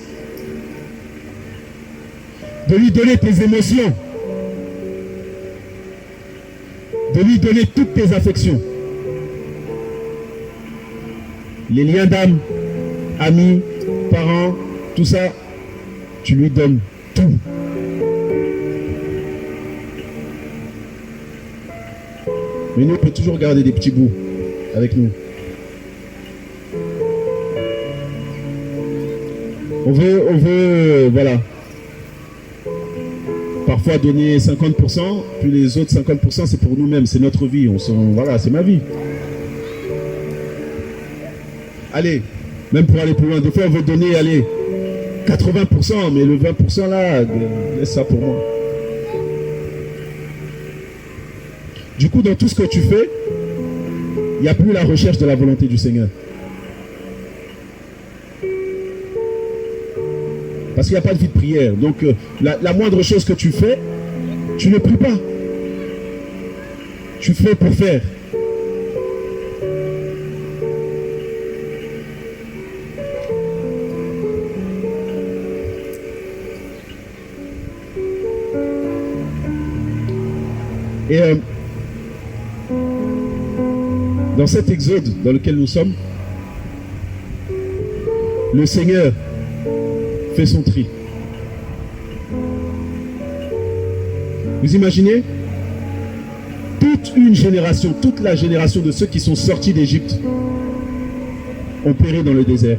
A: de lui donner tes émotions, de lui donner toutes tes affections. Les liens d'âme, amis, parents, tout ça, tu lui donnes tout. Mais nous, on peut toujours garder des petits bouts avec nous. On veut, voilà, parfois donner 50%, puis les autres 50%, c'est pour nous-mêmes, c'est notre vie. Voilà, c'est ma vie. Allez, même pour aller plus loin, des fois on veut donner, allez, 80%, mais le 20% là, laisse ça pour moi. Du coup, dans tout ce que tu fais, il n'y a plus la recherche de la volonté du Seigneur. Parce qu'il n'y a pas de vie de prière. Donc, la moindre chose que tu fais, tu ne pries pas. Tu fais pour faire. Et dans cet exode dans lequel nous sommes, le Seigneur fait son tri. Vous imaginez? Toute une génération, toute la génération de ceux qui sont sortis d'Égypte ont péri dans le désert.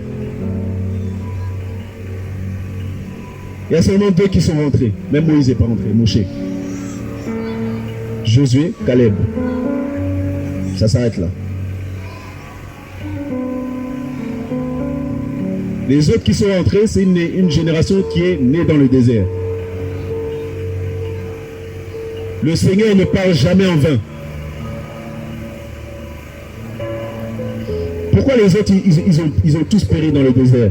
A: Il y a seulement 2 qui sont rentrés. Même Moïse n'est pas rentré, Moshe. Josué, Caleb. Ça s'arrête là. Les autres qui sont rentrés, c'est une génération qui est née dans le désert. Le Seigneur ne parle jamais en vain. Pourquoi les autres, ils ont tous péri dans le désert?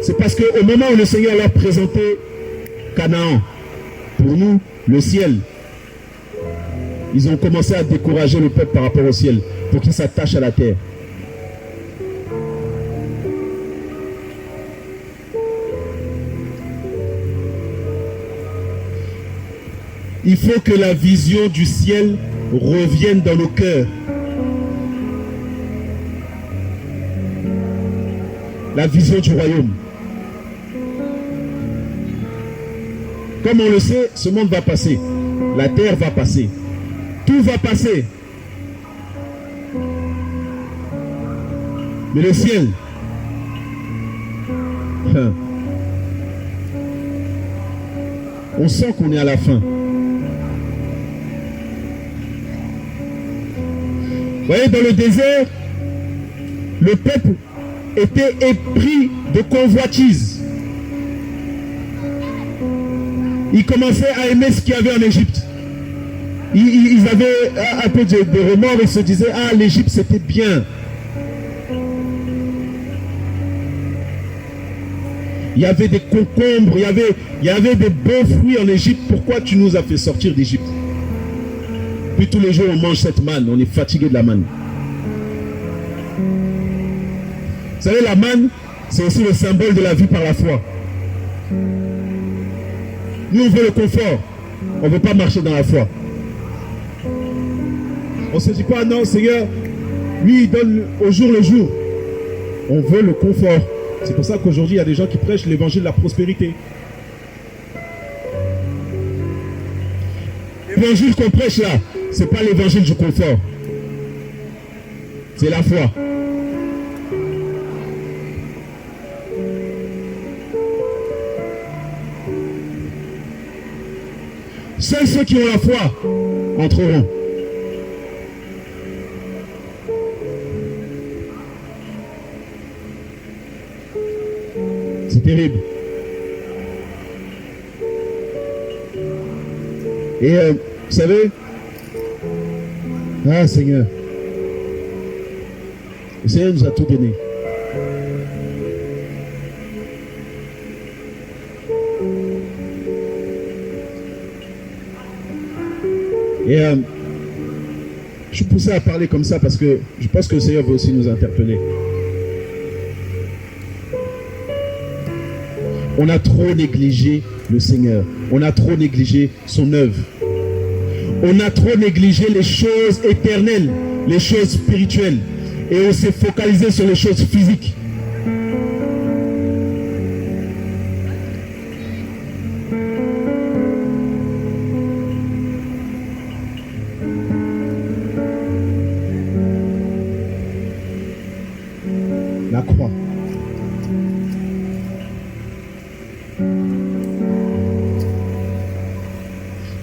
A: C'est parce qu'au moment où le Seigneur leur présentait Canaan, pour nous, le ciel, ils ont commencé à décourager le peuple par rapport au ciel, pour qu'il s'attache à la terre. Il faut que la vision du ciel revienne dans nos cœurs. La vision du royaume. Comme on le sait, ce monde va passer. La terre va passer. Tout va passer. Mais le ciel, on sent qu'on est à la fin. Vous voyez, dans le désert, le peuple était épris de convoitise. Ils commençaient à aimer ce qu'il y avait en Égypte. Ils avaient un peu de remords et se disaient, ah, l'Égypte c'était bien. Il y avait des concombres, il y avait des beaux fruits en Égypte. Pourquoi tu nous as fait sortir d'Égypte? Puis tous les jours on mange cette manne, on est fatigué de la manne. Vous savez, la manne, c'est aussi le symbole de la vie par la foi. Nous on veut le confort, on ne veut pas marcher dans la foi. On se dit quoi? Non, Seigneur, lui il donne au jour le jour. On veut le confort. C'est pour ça qu'aujourd'hui il y a des gens qui prêchent l'évangile de la prospérité. L'évangile qu'on prêche là, c'est pas l'évangile du confort. C'est la foi. Seuls ceux qui ont la foi entreront. C'est terrible. Et vous savez, ah Seigneur, le Seigneur nous a tout donné. Et je suis poussé à parler comme ça parce que je pense que le Seigneur veut aussi nous interpeller. On a trop négligé le Seigneur. On a trop négligé son œuvre. On a trop négligé les choses éternelles, les choses spirituelles. Et on s'est focalisé sur les choses physiques. La croix.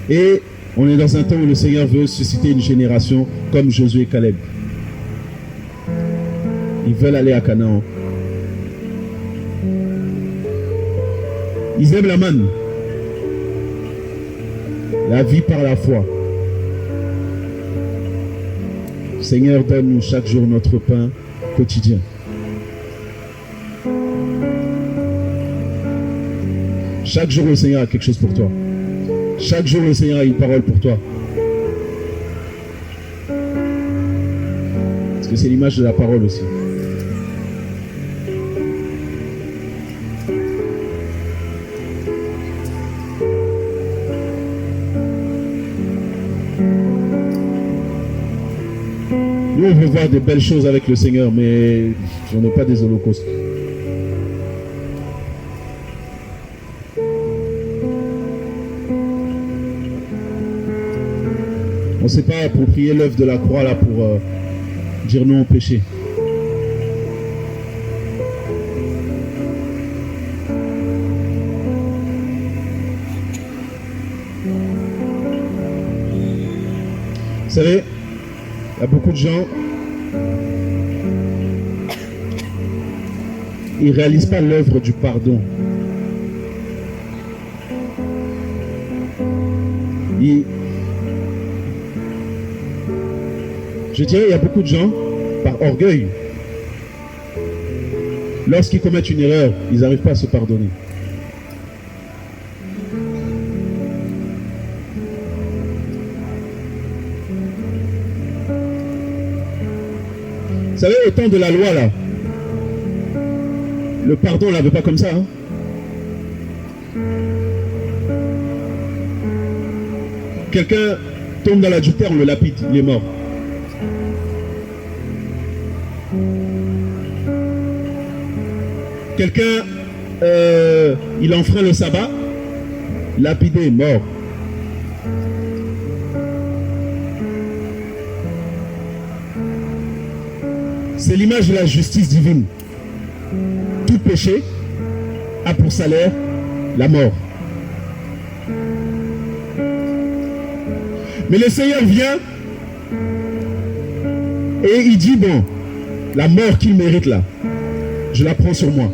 A: Et on est dans un temps où le Seigneur veut susciter une génération comme Josué et Caleb. Ils veulent aller à Canaan. Ils aiment la manne. La vie par la foi. Seigneur, donne-nous chaque jour notre pain quotidien. Chaque jour, le Seigneur a quelque chose pour toi. Chaque jour, le Seigneur a une parole pour toi. Parce que c'est l'image de la parole aussi. Nous, on veut voir des belles choses avec le Seigneur, mais on n'est pas des holocaustes. On ne s'est pas approprié l'œuvre de la croix là pour dire non au péché. Vous savez, il y a beaucoup de gens, ils ne réalisent pas l'œuvre du pardon. Je dirais, il y a beaucoup de gens, par orgueil, lorsqu'ils commettent une erreur, ils n'arrivent pas à se pardonner. Vous savez, au temps de la loi, là, le pardon, on ne l'avait pas comme ça. Hein? Quelqu'un tombe dans l'adultère, on le lapide, il est mort. Quelqu'un, il enfreint le sabbat, lapidé, mort. C'est l'image de la justice divine. Tout péché a pour salaire la mort. Mais le Seigneur vient et il dit, bon, la mort qu'il mérite là, je la prends sur moi.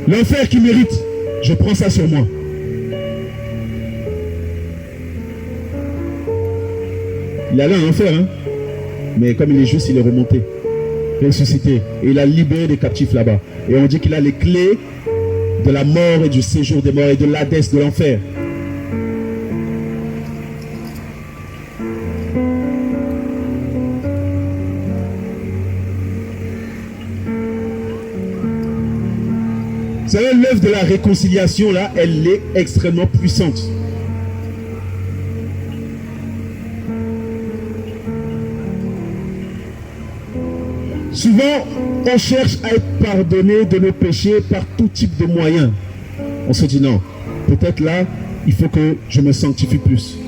A: L'enfer qu'il mérite, je prends ça sur moi. Il allait en enfer, hein? Mais comme il est juste, il est remonté, ressuscité. Et il a libéré des captifs là-bas. Et on dit qu'il a les clés de la mort et du séjour des morts et de l'Hadès, de l'enfer. Vous savez, l'œuvre de la réconciliation, là, elle est extrêmement puissante. Souvent, on cherche à être pardonné de nos péchés par tout type de moyens. On se dit non, peut-être là, il faut que je me sanctifie plus.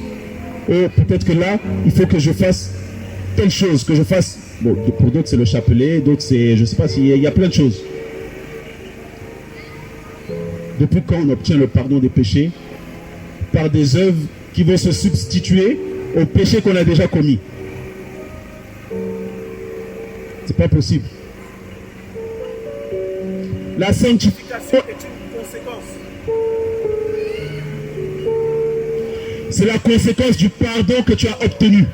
A: Ou peut-être que là, il faut que je fasse telle chose, que je fasse... Bon, pour d'autres, c'est le chapelet, d'autres, c'est... Je ne sais pas s'il y a plein de choses. Depuis quand on obtient le pardon des péchés? Par des œuvres qui vont se substituer aux péchés qu'on a déjà commis. C'est pas possible. La sanctification est une conséquence. C'est la conséquence du pardon que tu as obtenu.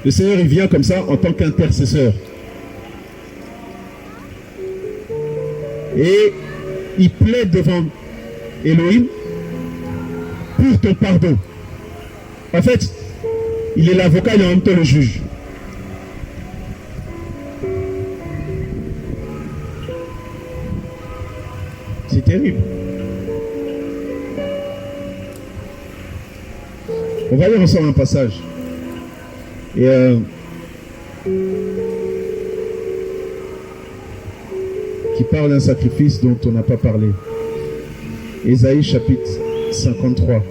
A: Le Seigneur, il vient comme ça en tant qu'intercesseur. Et il plaide devant Elohim pour ton pardon. En fait, il est l'avocat, il est en même temps le juge. C'est terrible. On va lire ensemble un passage. Et qui parle d'un sacrifice dont on n'a pas parlé. Ésaïe chapitre 53.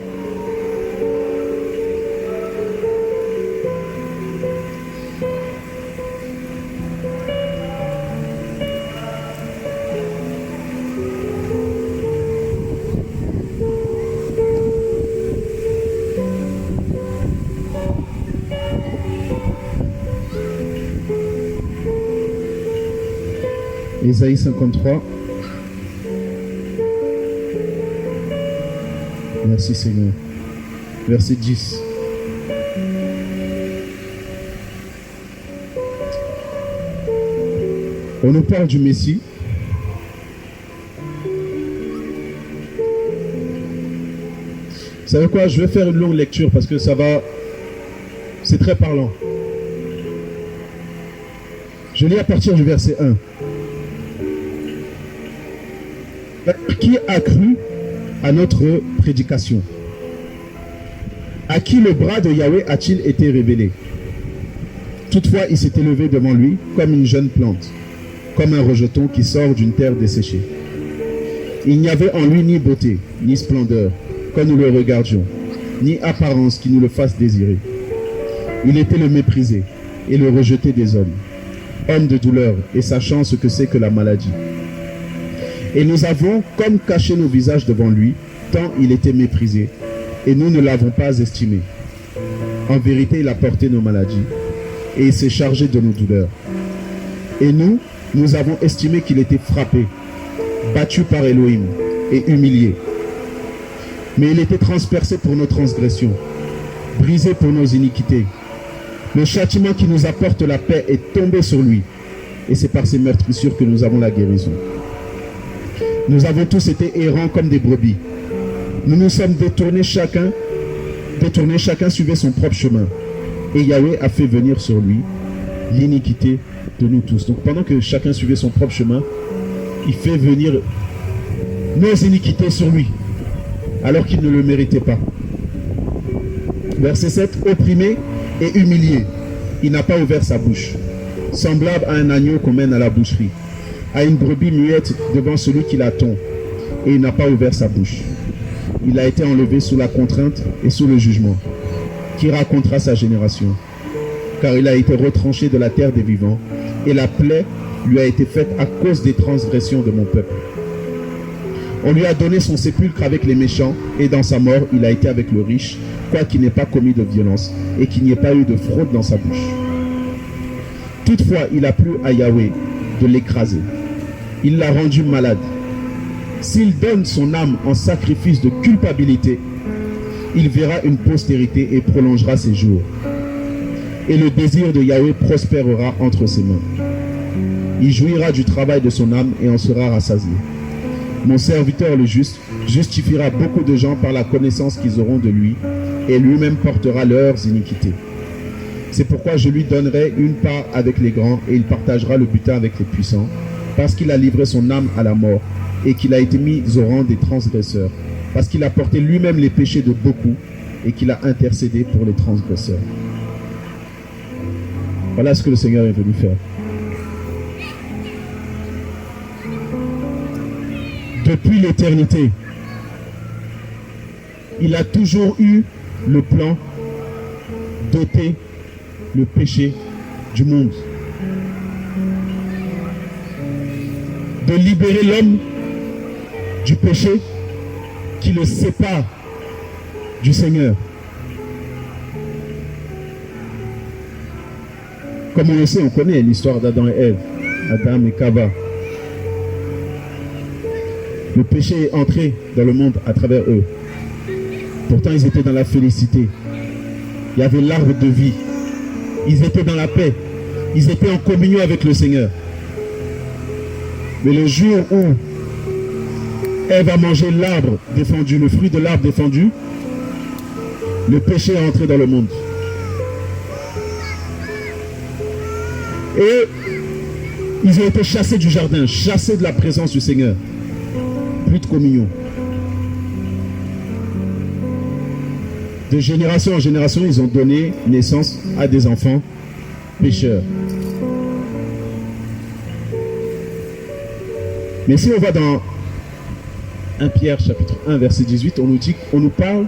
A: Ésaïe 53. Merci Seigneur. Verset 10. On nous parle du Messie. Vous savez quoi? Je vais faire une longue lecture parce que ça va... C'est très parlant. Je lis à partir du verset 1. Qui a cru à notre prédication? À qui le bras de Yahweh a-t-il été révélé? Toutefois, il s'est élevé devant lui comme une jeune plante, comme un rejeton qui sort d'une terre desséchée. Il n'y avait en lui ni beauté, ni splendeur, quand nous le regardions, ni apparence qui nous le fasse désirer. Il était le méprisé et le rejeté des hommes, homme de douleur et sachant ce que c'est que la maladie. Et nous avons comme caché nos visages devant lui, tant il était méprisé, et nous ne l'avons pas estimé. En vérité, il a porté nos maladies et il s'est chargé de nos douleurs. Et nous, nous avons estimé qu'il était frappé, battu par Elohim et humilié. Mais il était transpercé pour nos transgressions, brisé pour nos iniquités. Le châtiment qui nous apporte la paix est tombé sur lui. Et c'est par ses meurtrissures que nous avons la guérison. Nous avons tous été errants comme des brebis. Nous nous sommes détournés, chacun suivait son propre chemin. Et Yahweh a fait venir sur lui l'iniquité de nous tous. Donc pendant que chacun suivait son propre chemin, il fait venir nos iniquités sur lui, alors qu'il ne le méritait pas. Verset 7, opprimé et humilié, il n'a pas ouvert sa bouche. Semblable à un agneau qu'on mène à la boucherie, à une brebis muette devant celui qui l'attend, et il n'a pas ouvert sa bouche. Il a été enlevé sous la contrainte et sous le jugement. Qui racontera sa génération? Car il a été retranché de la terre des vivants, et la plaie lui a été faite à cause des transgressions de mon peuple. On lui a donné son sépulcre avec les méchants, et dans sa mort, il a été avec le riche, quoiqu'il n'ait pas commis de violence, et qu'il n'y ait pas eu de fraude dans sa bouche. Toutefois, il a plu à Yahweh de l'écraser. Il l'a rendu malade. S'il donne son âme en sacrifice de culpabilité, il verra une postérité et prolongera ses jours. Et le désir de Yahweh prospérera entre ses mains. Il jouira du travail de son âme et en sera rassasié. Mon serviteur le juste justifiera beaucoup de gens par la connaissance qu'ils auront de lui, et lui-même portera leurs iniquités. C'est pourquoi je lui donnerai une part avec les grands, et il partagera le butin avec les puissants, parce qu'il a livré son âme à la mort, et qu'il a été mis au rang des transgresseurs, parce qu'il a porté lui-même les péchés de beaucoup, et qu'il a intercédé pour les transgresseurs. Voilà ce que le Seigneur est venu faire. Depuis l'éternité, il a toujours eu le plan d'ôter le péché du monde, de libérer l'homme du péché qui le sépare du Seigneur. Comme on le sait, on connaît l'histoire d'Adam et Ève, Adam et Kava. Le péché est entré dans le monde à travers eux. Pourtant, ils étaient dans la félicité. Il y avait l'arbre de vie. Ils étaient dans la paix. Ils étaient en communion avec le Seigneur. Mais le jour où Ève a mangé l'arbre défendu, le fruit de l'arbre défendu, le péché est entré dans le monde. Et ils ont été chassés du jardin, chassés de la présence du Seigneur. Plus de communion. De génération en génération, ils ont donné naissance à des enfants pécheurs. Mais si on va dans 1 Pierre chapitre 1 verset 18, on nous parle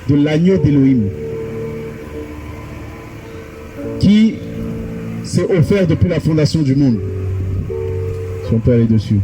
A: de l'agneau d'Élohim qui s'est offert depuis la fondation du monde. Si on peut aller dessus.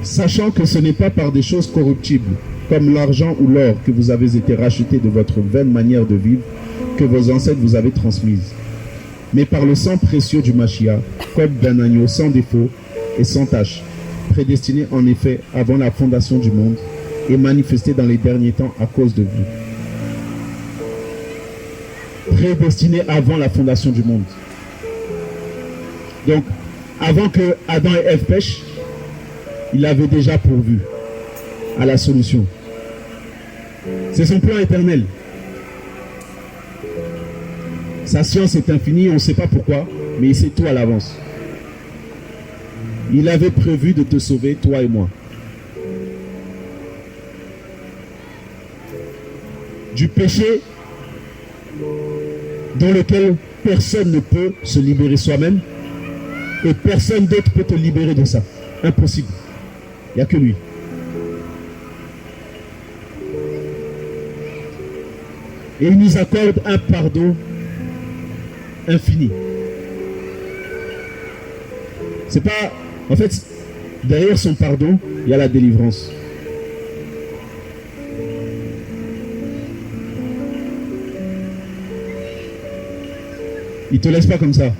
A: Sachant que ce n'est pas par des choses corruptibles, comme l'argent ou l'or, que vous avez été rachetés de votre vaine manière de vivre, que vos ancêtres vous avaient transmise, mais par le sang précieux du Mashiach, comme d'un agneau sans défaut et sans tache, prédestiné en effet avant la fondation du monde et manifesté dans les derniers temps à cause de vous. Prédestiné avant la fondation du monde. Donc, avant que Adam et Ève pêchent, il avait déjà pourvu à la solution. C'est son plan éternel. Sa science est infinie, on ne sait pas pourquoi, mais il sait tout à l'avance. Il avait prévu de te sauver, toi et moi. Du péché dans lequel personne ne peut se libérer soi-même et personne d'autre peut te libérer de ça. Impossible. Il n'y a que lui. Et il nous accorde un pardon infini. C'est pas... En fait, derrière son pardon, il y a la délivrance. Il te laisse pas comme ça.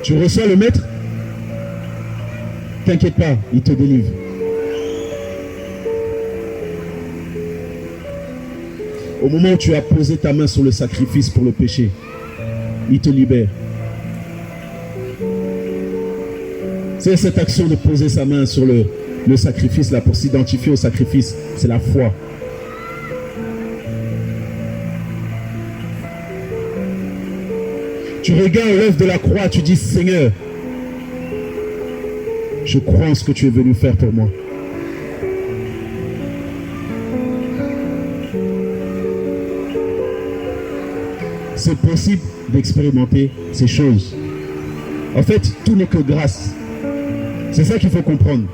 A: Tu reçois le maître, t'inquiète pas, il te délivre. Au moment où tu as posé ta main sur le sacrifice pour le péché, il te libère. C'est cette action de poser sa main sur le sacrifice là pour s'identifier au sacrifice, c'est la foi. Tu regardes l'œuvre de la croix, tu dis Seigneur, je crois en ce que tu es venu faire pour moi. C'est possible d'expérimenter ces choses. En fait, tout n'est que grâce. C'est ça qu'il faut comprendre.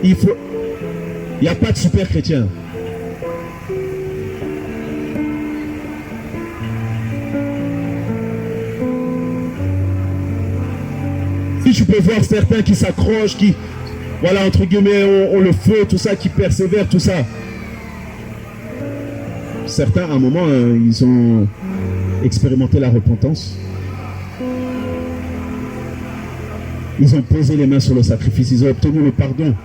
A: Il n'y a pas de super chrétien. Si tu peux voir certains qui s'accrochent, qui, voilà, entre guillemets, ont le feu, tout ça, qui persévèrent, tout ça. Certains, à un moment, ils ont expérimenté la repentance. Ils ont posé les mains sur le sacrifice, ils ont obtenu le pardon.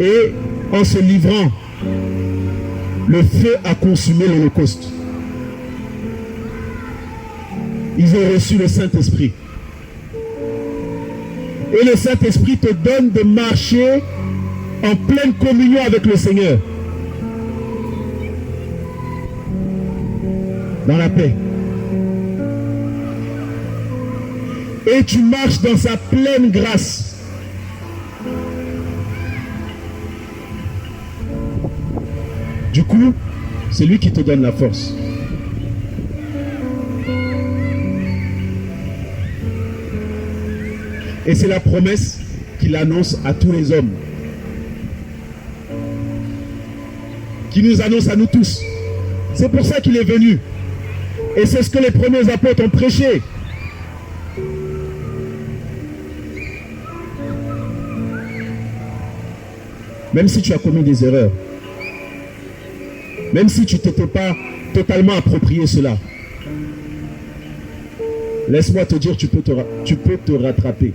A: Et en se livrant, le feu a consumé l'Holocauste. Ils ont reçu le Saint-Esprit. Et le Saint-Esprit te donne de marcher en pleine communion avec le Seigneur. Dans la paix. Et tu marches dans sa pleine grâce. Du coup, c'est lui qui te donne la force. Et c'est la promesse qu'il annonce à tous les hommes. Qui nous annonce à nous tous. C'est pour ça qu'il est venu. Et c'est ce que les premiers apôtres ont prêché. Même si tu as commis des erreurs, même si tu ne t'étais pas totalement approprié cela, laisse-moi te dire, tu peux te rattraper.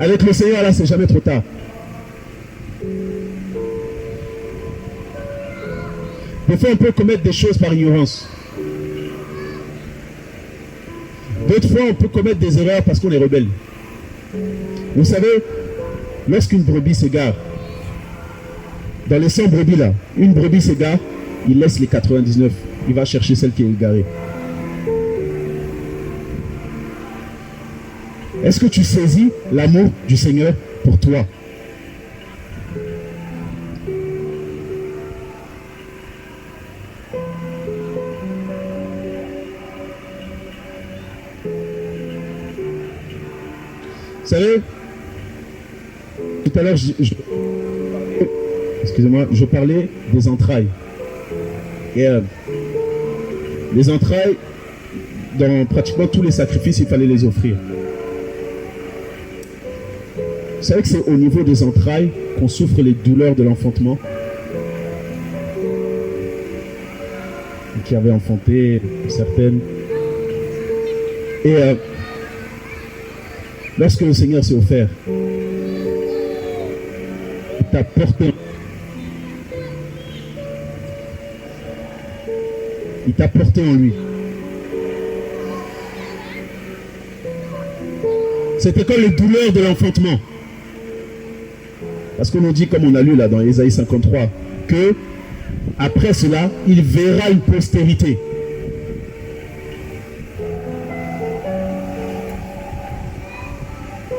A: Avec le Seigneur, là, c'est jamais trop tard. Des fois, on peut commettre des choses par ignorance. D'autres fois, on peut commettre des erreurs parce qu'on est rebelle. Vous savez, lorsqu'une brebis s'égare, dans les 100 brebis là, une brebis s'égare, il laisse les 99, il va chercher celle qui est égarée. Est-ce que tu saisis l'amour du Seigneur pour toi? Vous savez, tout à l'heure, excusez-moi, je parlais des entrailles. Et les entrailles, dans pratiquement tous les sacrifices, il fallait les offrir. Vous savez que c'est au niveau des entrailles qu'on souffre les douleurs de l'enfantement. Qui avaient enfanté certaines. Et lorsque le Seigneur s'est offert, il t'a porté. Il t'a porté en lui. C'était comme les douleurs de l'enfantement. Parce qu'on nous dit, comme on a lu là dans Ésaïe 53, que après cela, il verra une postérité.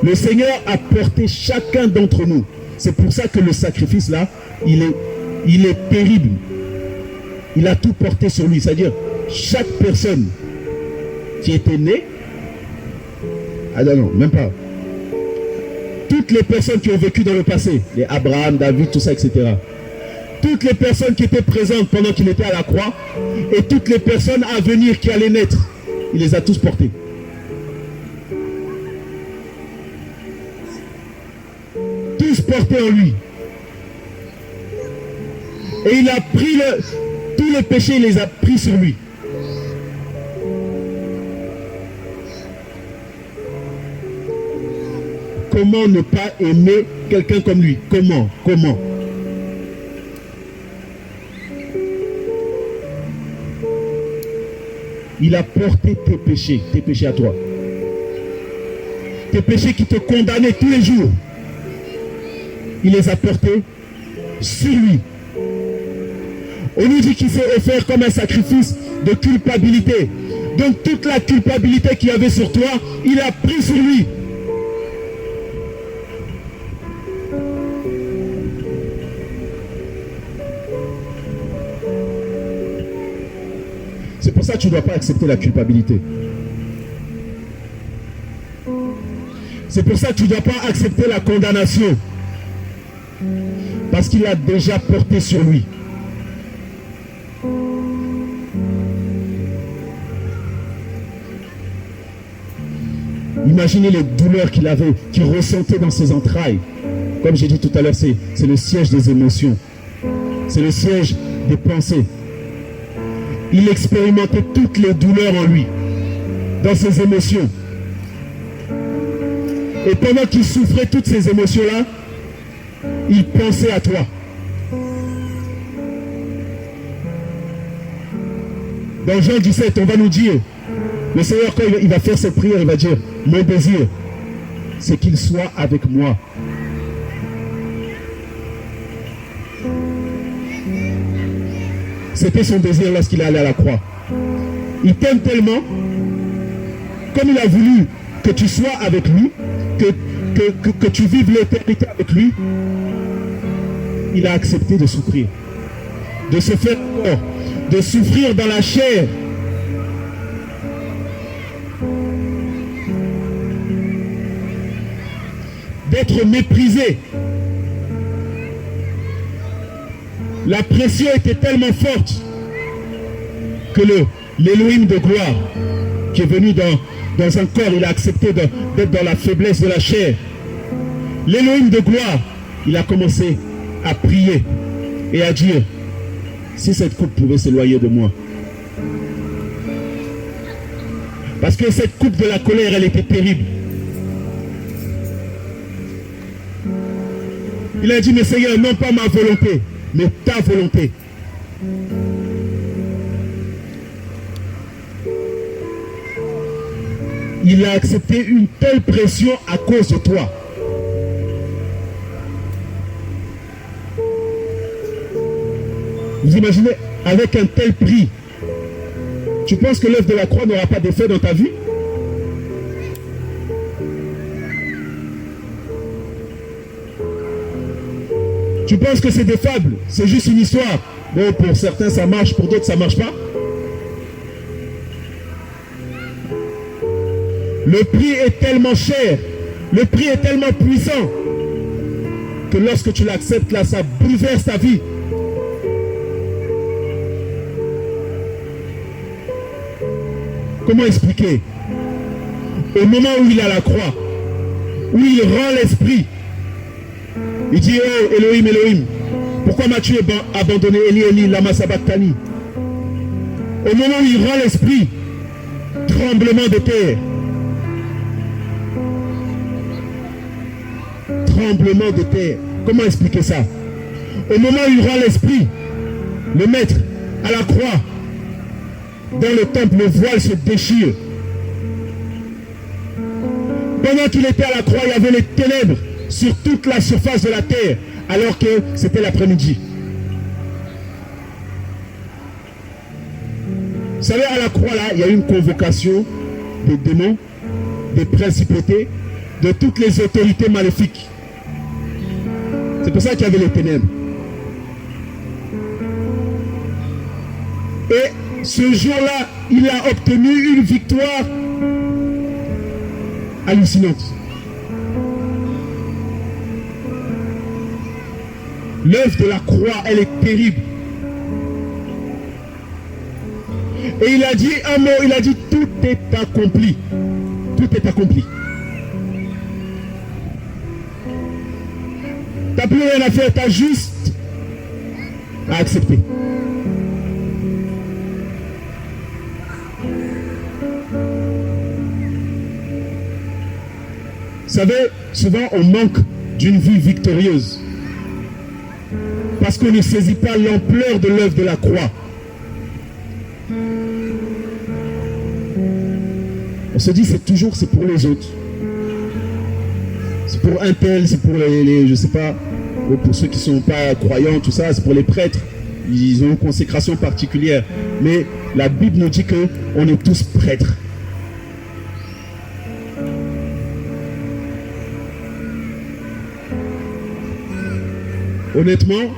A: Le Seigneur a porté chacun d'entre nous. C'est pour ça que le sacrifice là, il est terrible. Il a tout porté sur lui. C'est-à-dire, chaque personne qui était né, ah non, même pas. Toutes les personnes qui ont vécu dans le passé, les Abraham, David, tout ça, etc. Toutes les personnes qui étaient présentes pendant qu'il était à la croix, et toutes les personnes à venir qui allaient naître, il les a tous portés. Tous portés en lui. Et il a pris tous les péchés, il les a pris sur lui. Comment ne pas aimer quelqu'un comme lui? Comment? Il a porté tes péchés à toi. Tes péchés qui te condamnaient tous les jours. Il les a portés sur lui. On nous dit qu'il s'est offert comme un sacrifice de culpabilité. Donc toute la culpabilité qu'il y avait sur toi, il a pris sur lui. C'est pour ça que tu ne dois pas accepter la culpabilité. C'est pour ça que tu ne dois pas accepter la condamnation. Parce qu'il a déjà porté sur lui. Imaginez les douleurs qu'il avait, qu'il ressentait dans ses entrailles. Comme j'ai dit tout à l'heure, c'est le siège des émotions. C'est le siège des pensées. Il expérimentait toutes les douleurs en lui, dans ses émotions. Et pendant qu'il souffrait toutes ces émotions-là, il pensait à toi. Dans Jean 17, on va nous dire, le Seigneur, quand il va faire cette prière, il va dire, mon désir, c'est qu'il soit avec moi. C'était son désir lorsqu'il est allé à la croix. Il t'aime tellement, comme il a voulu que tu sois avec lui, que tu vives l'éternité avec lui, il a accepté de souffrir. De se faire peur, de souffrir dans la chair. D'être méprisé. La pression était tellement forte que l'Élohim de gloire qui est venu dans un corps, il a accepté d'être dans la faiblesse de la chair. L'Élohim de gloire, il a commencé à prier et à dire, si cette coupe pouvait s'éloigner de moi. Parce que cette coupe de la colère, elle était terrible. Il a dit, mais Seigneur, non pas ma volonté, mais ta volonté. Il a accepté une telle pression à cause de toi. Vous imaginez, avec un tel prix, tu penses que l'œuvre de la croix n'aura pas d'effet dans ta vie? Tu penses que c'est des fables, c'est juste une histoire. Bon, pour certains ça marche, pour d'autres ça ne marche pas. Le prix est tellement cher, le prix est tellement puissant, que lorsque tu l'acceptes là, ça bouleverse ta vie. Comment expliquer? Au moment où il est à la croix, où il rend l'esprit, il dit, oh Elohim, Elohim, pourquoi m'as-tu abandonné? Eli, Eli, lama sabachthani. Au moment où il rend l'esprit, tremblement de terre. Tremblement de terre. Comment expliquer ça? Au moment où il rend l'esprit, le maître à la croix, dans le temple, le voile se déchire. Pendant qu'il était à la croix, il y avait les ténèbres sur toute la surface de la terre, alors que c'était l'après-midi. Vous savez, à la croix, là, il y a eu une convocation des démons, des principautés, de toutes les autorités maléfiques. C'est pour ça qu'il y avait les ténèbres. Et Ce jour-là, il a obtenu une victoire hallucinante. L'œuvre de la croix, elle est terrible. Et il a dit un mot, il a dit tout est accompli. Tout est accompli. T'as plus rien à faire, t'as juste à accepter. Vous savez, souvent on manque d'une vie victorieuse parce qu'on ne saisit pas l'ampleur de l'œuvre de la croix. On se dit c'est pour les autres. C'est pour un tel, c'est pour les je sais pas, pour ceux qui ne sont pas croyants, tout ça, c'est pour les prêtres. Ils ont une consécration particulière. Mais la Bible nous dit qu'on est tous prêtres. Honnêtement,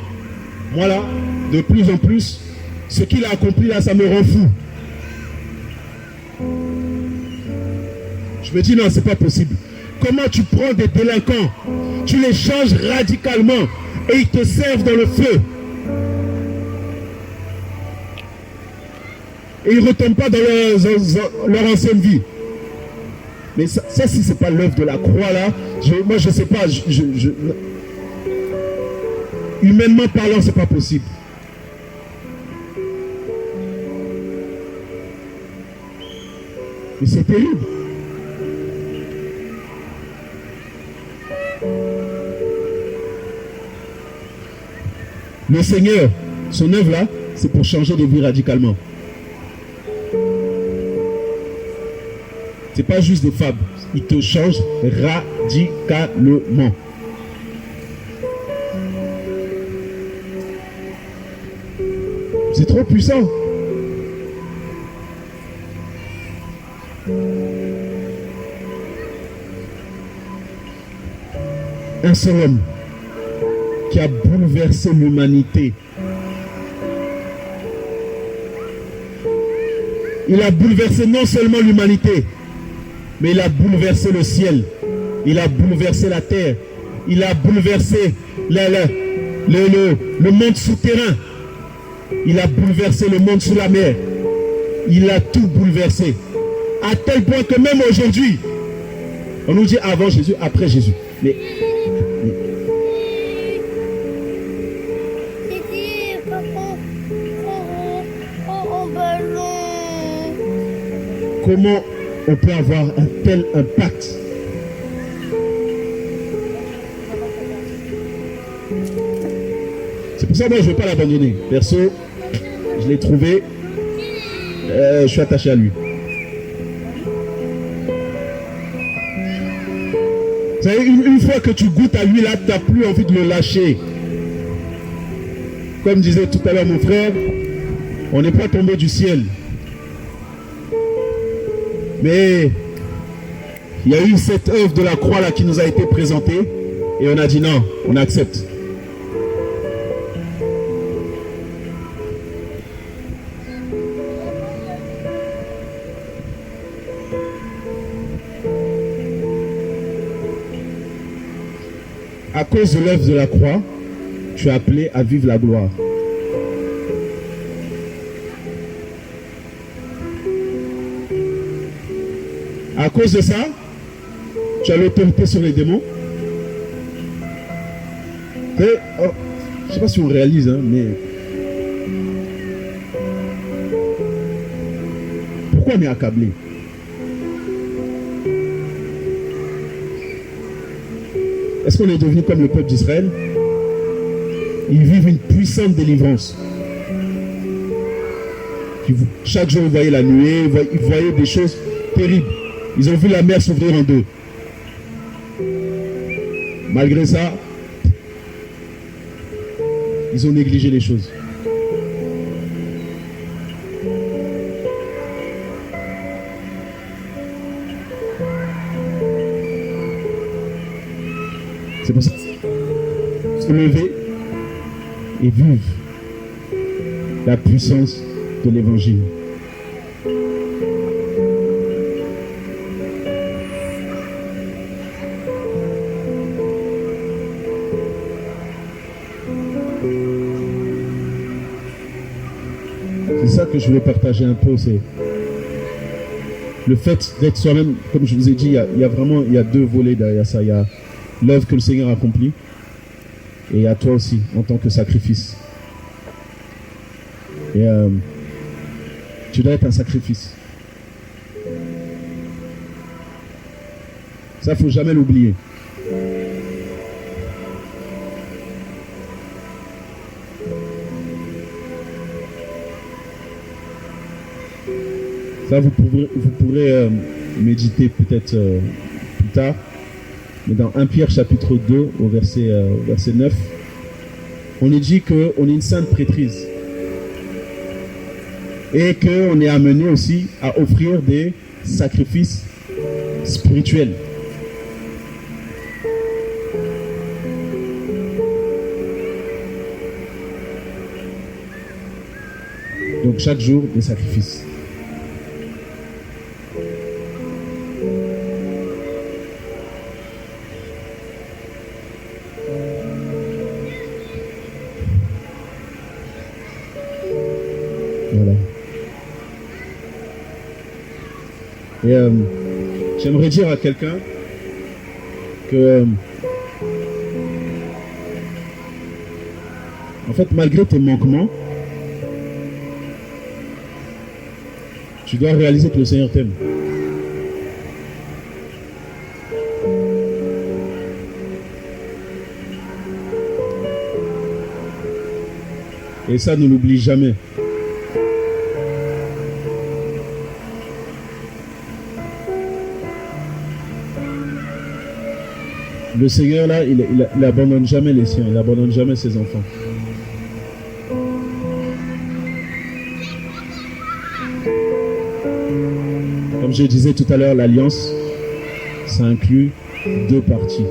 A: moi là, de plus en plus, ce qu'il a accompli là, ça me rend fou. Je me dis non, c'est pas possible. Comment tu prends des délinquants, tu les changes radicalement et ils te servent dans le feu. Et ils ne retombent pas dans leur ancienne vie. Mais ça si c'est pas l'œuvre de la croix là, moi je sais pas, humainement parlant, c'est pas possible. Mais c'est terrible. Le Seigneur, son œuvre là, c'est pour changer de vie radicalement. C'est pas juste des fables, il te change radicalement. C'est trop puissant. Un seul homme qui a bouleversé l'humanité. Il a bouleversé non seulement l'humanité, mais il a bouleversé le ciel. Il a bouleversé la terre. Il a bouleversé le monde souterrain. Il a bouleversé le monde sous la mer. Il a tout bouleversé. À tel point que même aujourd'hui, on nous dit avant Jésus, après Jésus. Mais comment on peut avoir un tel impact? C'est pour ça que moi je ne veux pas l'abandonner. Perso, je l'ai trouvé, je suis attaché à lui. Vous savez, une fois que tu goûtes à lui là, tu n'as plus envie de le lâcher. Comme disait tout à l'heure mon frère, on n'est pas tombé du ciel. Mais il y a eu cette œuvre de la croix là qui nous a été présentée et on a dit non, on accepte. À cause de l'œuvre de la croix, tu es appelé à vivre la gloire. À cause de ça, tu as l'autorité sur les démons. Je ne sais pas si on réalise, hein, mais pourquoi on est accablé? Est-ce qu'on est devenu comme le peuple d'Israël? Ils vivent une puissante délivrance. Chaque jour, ils voyaient la nuée, ils voyaient des choses terribles. Ils ont vu la mer s'ouvrir en deux. Malgré ça, ils ont négligé les choses. C'est pour ça se lever et vivre la puissance de l'évangile. C'est ça que je voulais partager un peu, c'est le fait d'être soi-même. Comme je vous ai dit, il y a deux volets derrière ça. Il y a l'œuvre que le Seigneur accomplit, et il y a toi aussi, en tant que sacrifice. Et tu dois être un sacrifice. Ça, il ne faut jamais l'oublier. Ça, vous pourrez méditer peut-être plus tard. Mais dans 1 Pierre chapitre 2, au verset 9, on nous dit qu'on est une sainte prêtrise. Et qu'on est amené aussi à offrir des sacrifices spirituels. Donc chaque jour, des sacrifices. Voilà. Et j'aimerais dire à quelqu'un que, en fait, malgré tes manquements, tu dois réaliser que le Seigneur t'aime. Et ça, ne l'oublie jamais. Le Seigneur, là, il abandonne jamais les siens, il abandonne jamais ses enfants. Comme je disais tout à l'heure, l'alliance, ça inclut deux parties.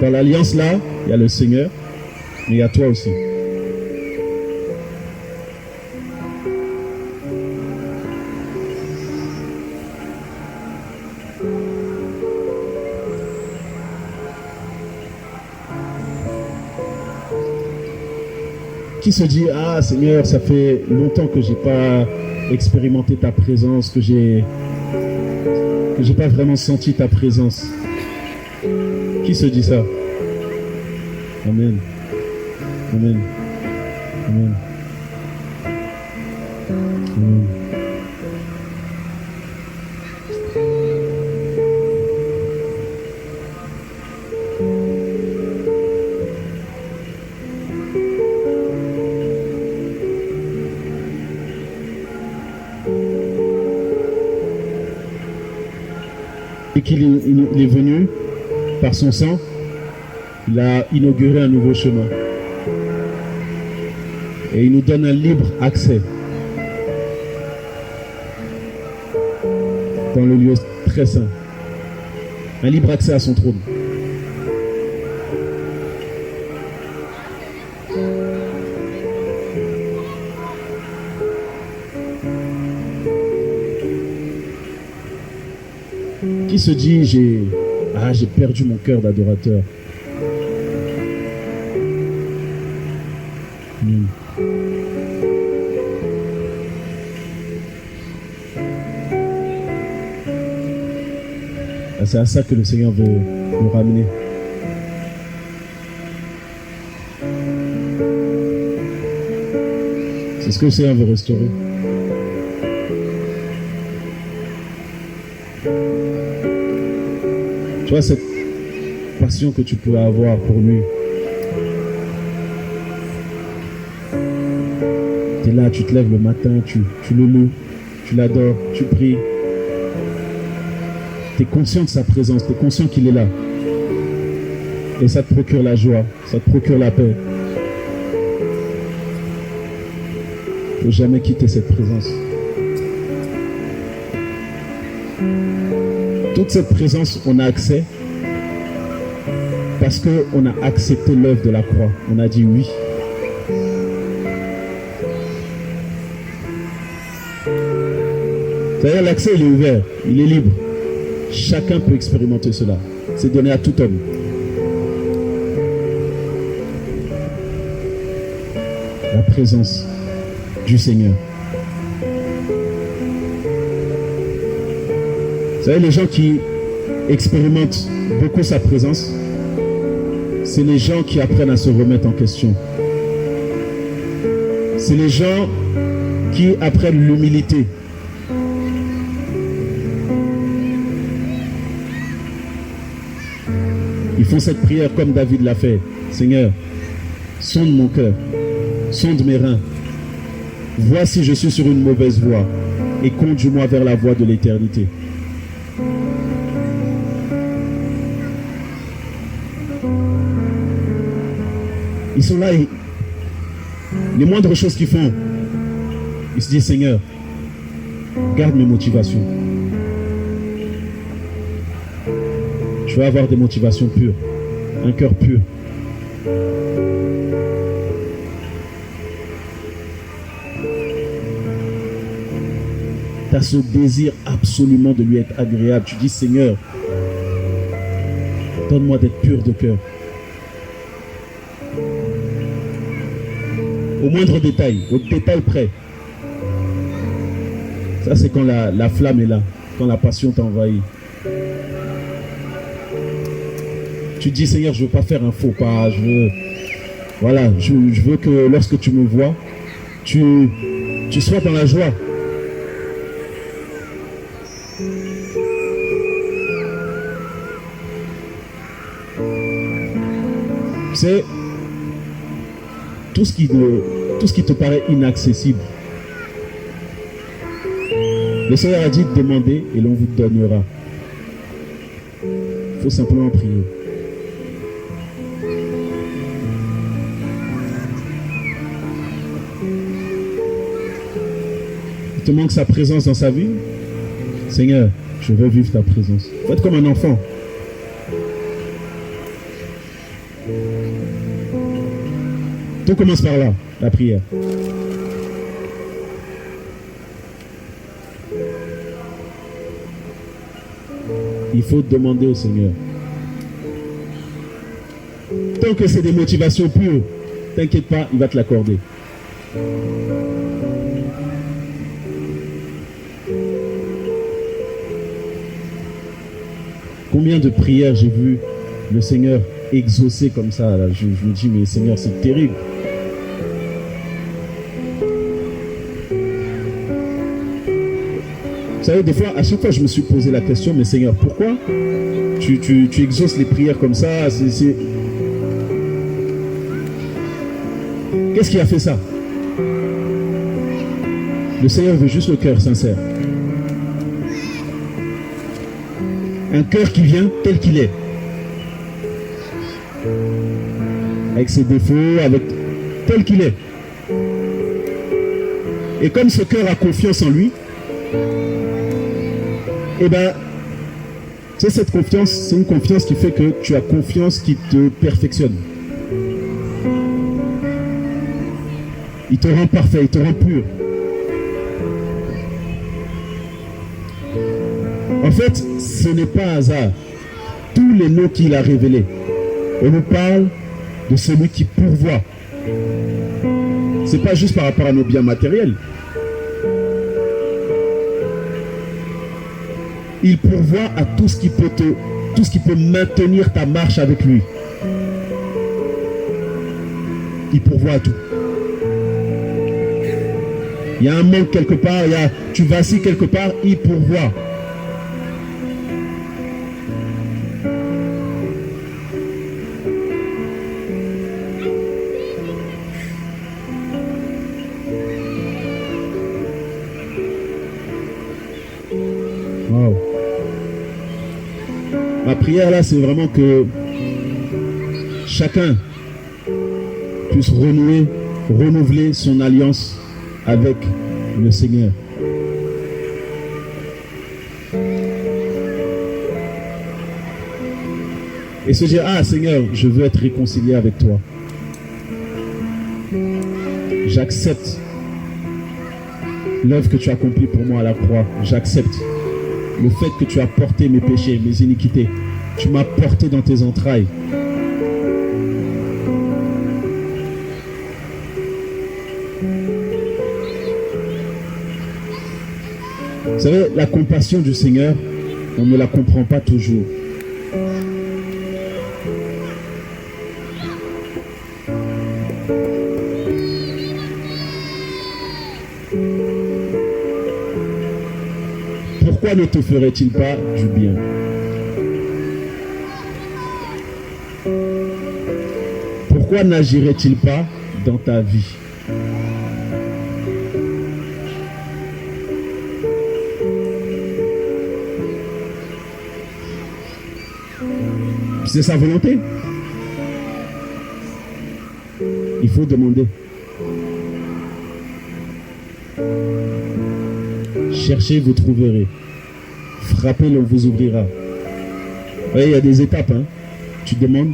A: Dans l'alliance, là, il y a le Seigneur, mais il y a toi aussi. Qui se dit, ah Seigneur, ça fait longtemps que j'ai pas expérimenté ta présence, que j'ai pas vraiment senti ta présence. Qui se dit ça? Amen. Amen. Amen. Amen. Et qu'il est venu par son sang, il a inauguré un nouveau chemin. Et il nous donne un libre accès dans le lieu très saint. Un libre accès à son trône. Qui se dit, j'ai perdu mon cœur d'adorateur. C'est à ça que le Seigneur veut nous ramener. C'est ce que le Seigneur veut restaurer. Tu vois cette passion que tu peux avoir pour lui. Tu es là, tu te lèves le matin, tu le loues, tu l'adores, tu pries. Tu es conscient de sa présence, tu es conscient qu'il est là. Et ça te procure la joie, ça te procure la paix. Il ne faut jamais quitter cette présence. Toute cette présence, on a accès parce qu'on a accepté l'œuvre de la croix. On a dit oui. C'est-à-dire l'accès il est ouvert, il est libre. Chacun peut expérimenter cela. C'est donné à tout homme. La présence du Seigneur. Vous savez, les gens qui expérimentent beaucoup sa présence, c'est les gens qui apprennent à se remettre en question. C'est les gens qui apprennent l'humilité. Ils font cette prière comme David l'a fait. Seigneur, sonde mon cœur, sonde mes reins. Vois si je suis sur une mauvaise voie et conduis-moi vers la voie de l'éternité. Ils sont là et les moindres choses qu'ils font, ils se disent Seigneur, garde mes motivations. Je veux avoir des motivations pures, un cœur pur. Tu as ce désir absolument de lui être agréable. Tu dis Seigneur, donne-moi d'être pur de cœur. Au moindre détail, au détail près. Ça, c'est quand la flamme est là, quand la passion t'envahit. Tu te dis, Seigneur, je ne veux pas faire un faux pas. Je veux que lorsque tu me vois, tu sois dans la joie. C'est tout ce qui te paraît inaccessible. Le Seigneur a dit demandez et l'on vous donnera. Il faut simplement prier. Il te manque sa présence dans sa vie. Seigneur, je veux vivre ta présence. Faites comme un enfant. Tout commence par là, la prière. Il faut demander au Seigneur. Tant que c'est des motivations pures, t'inquiète pas, il va te l'accorder. Combien de prières j'ai vu le Seigneur exaucer comme ça là. Je me dis, mais Seigneur, c'est terrible. Vous savez, des fois, à chaque fois, je me suis posé la question, mais Seigneur, pourquoi tu exauces les prières comme ça? Qu'est-ce qui a fait ça? Le Seigneur veut juste le cœur sincère. Un cœur qui vient tel qu'il est. Avec ses défauts, avec tel qu'il est. Et comme ce cœur a confiance en lui, eh bien, c'est cette confiance, c'est une confiance qui fait que tu as confiance qui te perfectionne. Il te rend parfait, il te rend pur. En fait, ce n'est pas hasard. Tous les noms qu'il a révélés, on nous parle de celui qui pourvoit. Ce n'est pas juste par rapport à nos biens matériels. Il pourvoit à tout ce qui peut maintenir ta marche avec lui. Il pourvoit à tout. Il y a un manque quelque part, tu vacilles quelque part, il pourvoit. Wow. Ma prière là, c'est vraiment que chacun puisse renouveler son alliance avec le Seigneur. Et se dire, ah Seigneur, je veux être réconcilié avec toi. l'œuvre que tu as accomplie pour moi à la croix. J'accepte le fait que tu as porté mes péchés, mes iniquités. Tu m'as porté dans tes entrailles. Vous savez, la compassion du Seigneur, on ne la comprend pas toujours. Pourquoi ne te ferait-il pas du bien? Pourquoi n'agirait-il pas dans ta vie? C'est sa volonté. Il faut demander. Cherchez, vous trouverez. Frappez, l'on vous ouvrira. Vous voyez, il y a des étapes. Hein. Tu demandes.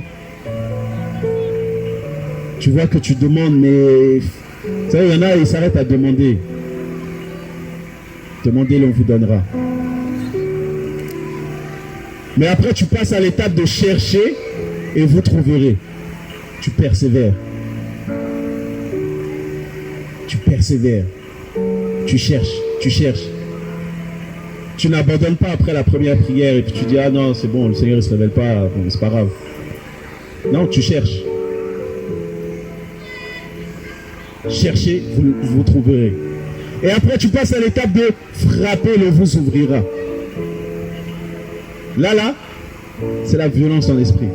A: Tu vois que tu demandes, mais... Vous savez, il y en a, ils s'arrêtent à demander. Demandez, l'on vous donnera. Mais après, tu passes à l'étape de chercher et vous trouverez. Tu persévères. Tu persévères. Tu cherches, tu cherches. Tu n'abandonnes pas après la première prière et puis tu dis, ah non, c'est bon, le Seigneur ne se révèle pas, bon, c'est pas grave. Non, tu cherches. Cherchez, vous trouverez. Et après, tu passes à l'étape de frapper, l'on vous ouvrira. Là, c'est la violence en esprit.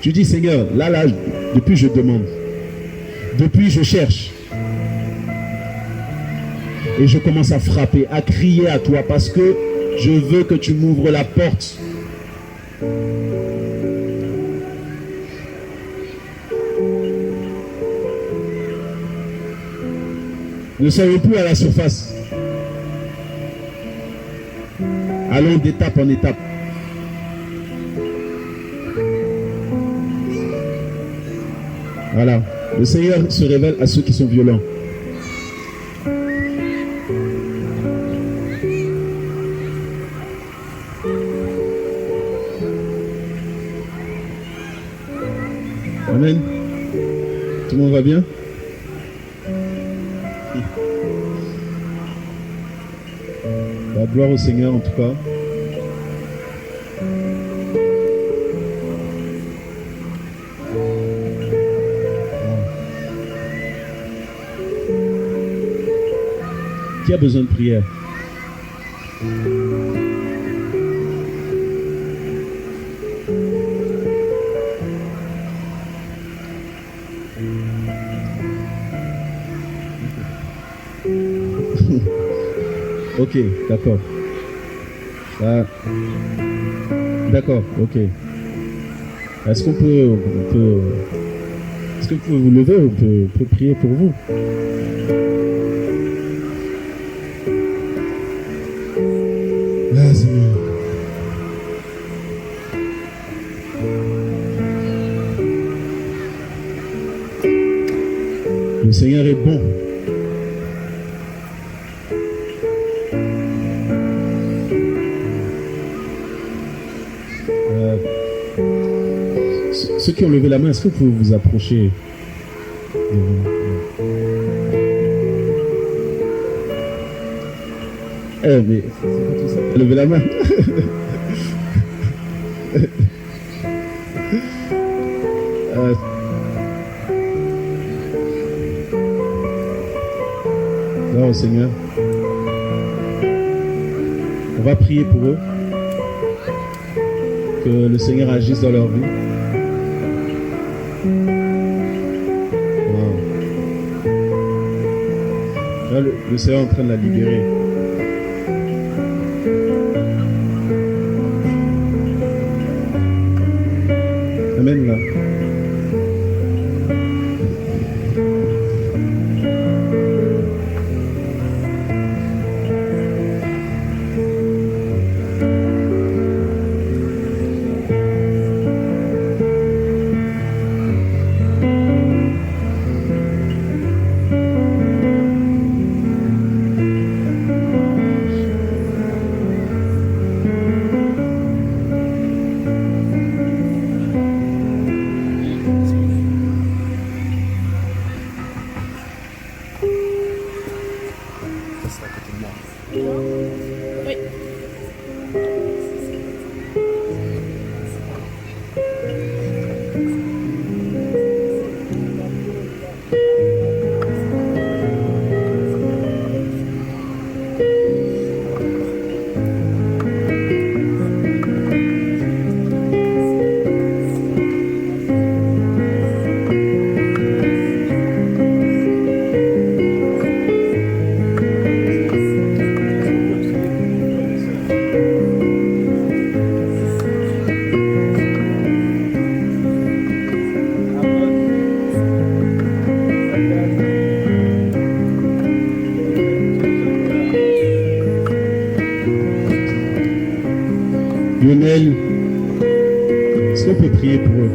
A: Tu dis, Seigneur, là, depuis je demande. Depuis je cherche. Et je commence à frapper, à crier à toi parce que je veux que tu m'ouvres la porte. Ne soyons plus à la surface. Allons d'étape en étape. Voilà. Le Seigneur se révèle à ceux qui sont violents. Amen. Tout le monde va bien? La gloire au Seigneur en tout cas. Qui a besoin de prière? Ok, d'accord. D'accord, ok. Est-ce qu'on peut, est-ce que vous pouvez vous lever? On peut prier pour vous. Ah, Seigneur. Le Seigneur est bon. Ceux qui ont levé la main, est-ce que vous pouvez vous approcher? Mais c'est pas tout ça. Levez la main. Non, Seigneur. On va prier pour eux. Que le Seigneur agisse dans leur vie. Wow. Là, le Seigneur est en train de la libérer. Amen là. Lionel, est-ce qu'on peut prier pour eux?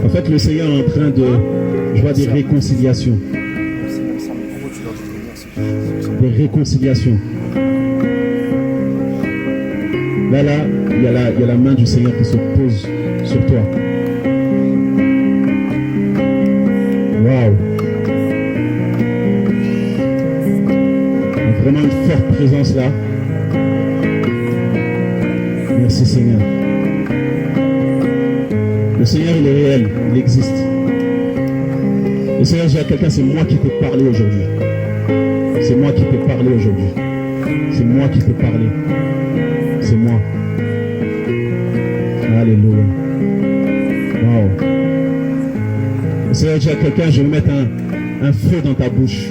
A: En fait, le Seigneur est en train de, je vois des réconciliations. Des réconciliations. Là, il y a la main du Seigneur qui se pose sur toi. Waouh! Vraiment une forte présence là. Merci Seigneur. Le Seigneur il est réel, il existe. Le Seigneur dit à quelqu'un, c'est moi qui t'ai parlé aujourd'hui. C'est moi qui t'ai parlé aujourd'hui. C'est moi qui t'ai parlé. C'est moi. Alléluia. Wow. Le Seigneur dit à quelqu'un, je vais mettre un feu dans ta bouche.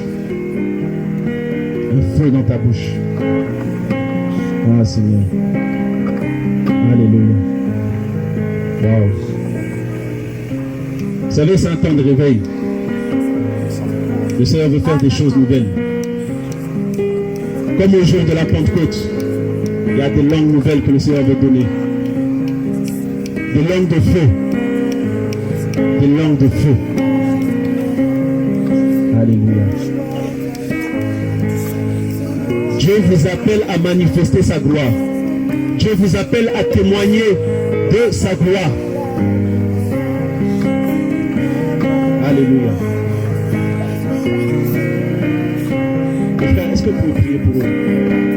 A: Un feu dans ta bouche. Ah Seigneur. Alléluia. Wow. Vous savez, c'est un temps de réveil. Le Seigneur veut faire des choses nouvelles. Comme au jour de la Pentecôte, il y a des langues nouvelles que le Seigneur veut donner. Des langues de feu. Des langues de feu. Alléluia. Dieu vous appelle à manifester sa gloire. Dieu vous appelle à témoigner de sa gloire. Alléluia. Mes frères, est-ce que vous pouvez prier pour eux?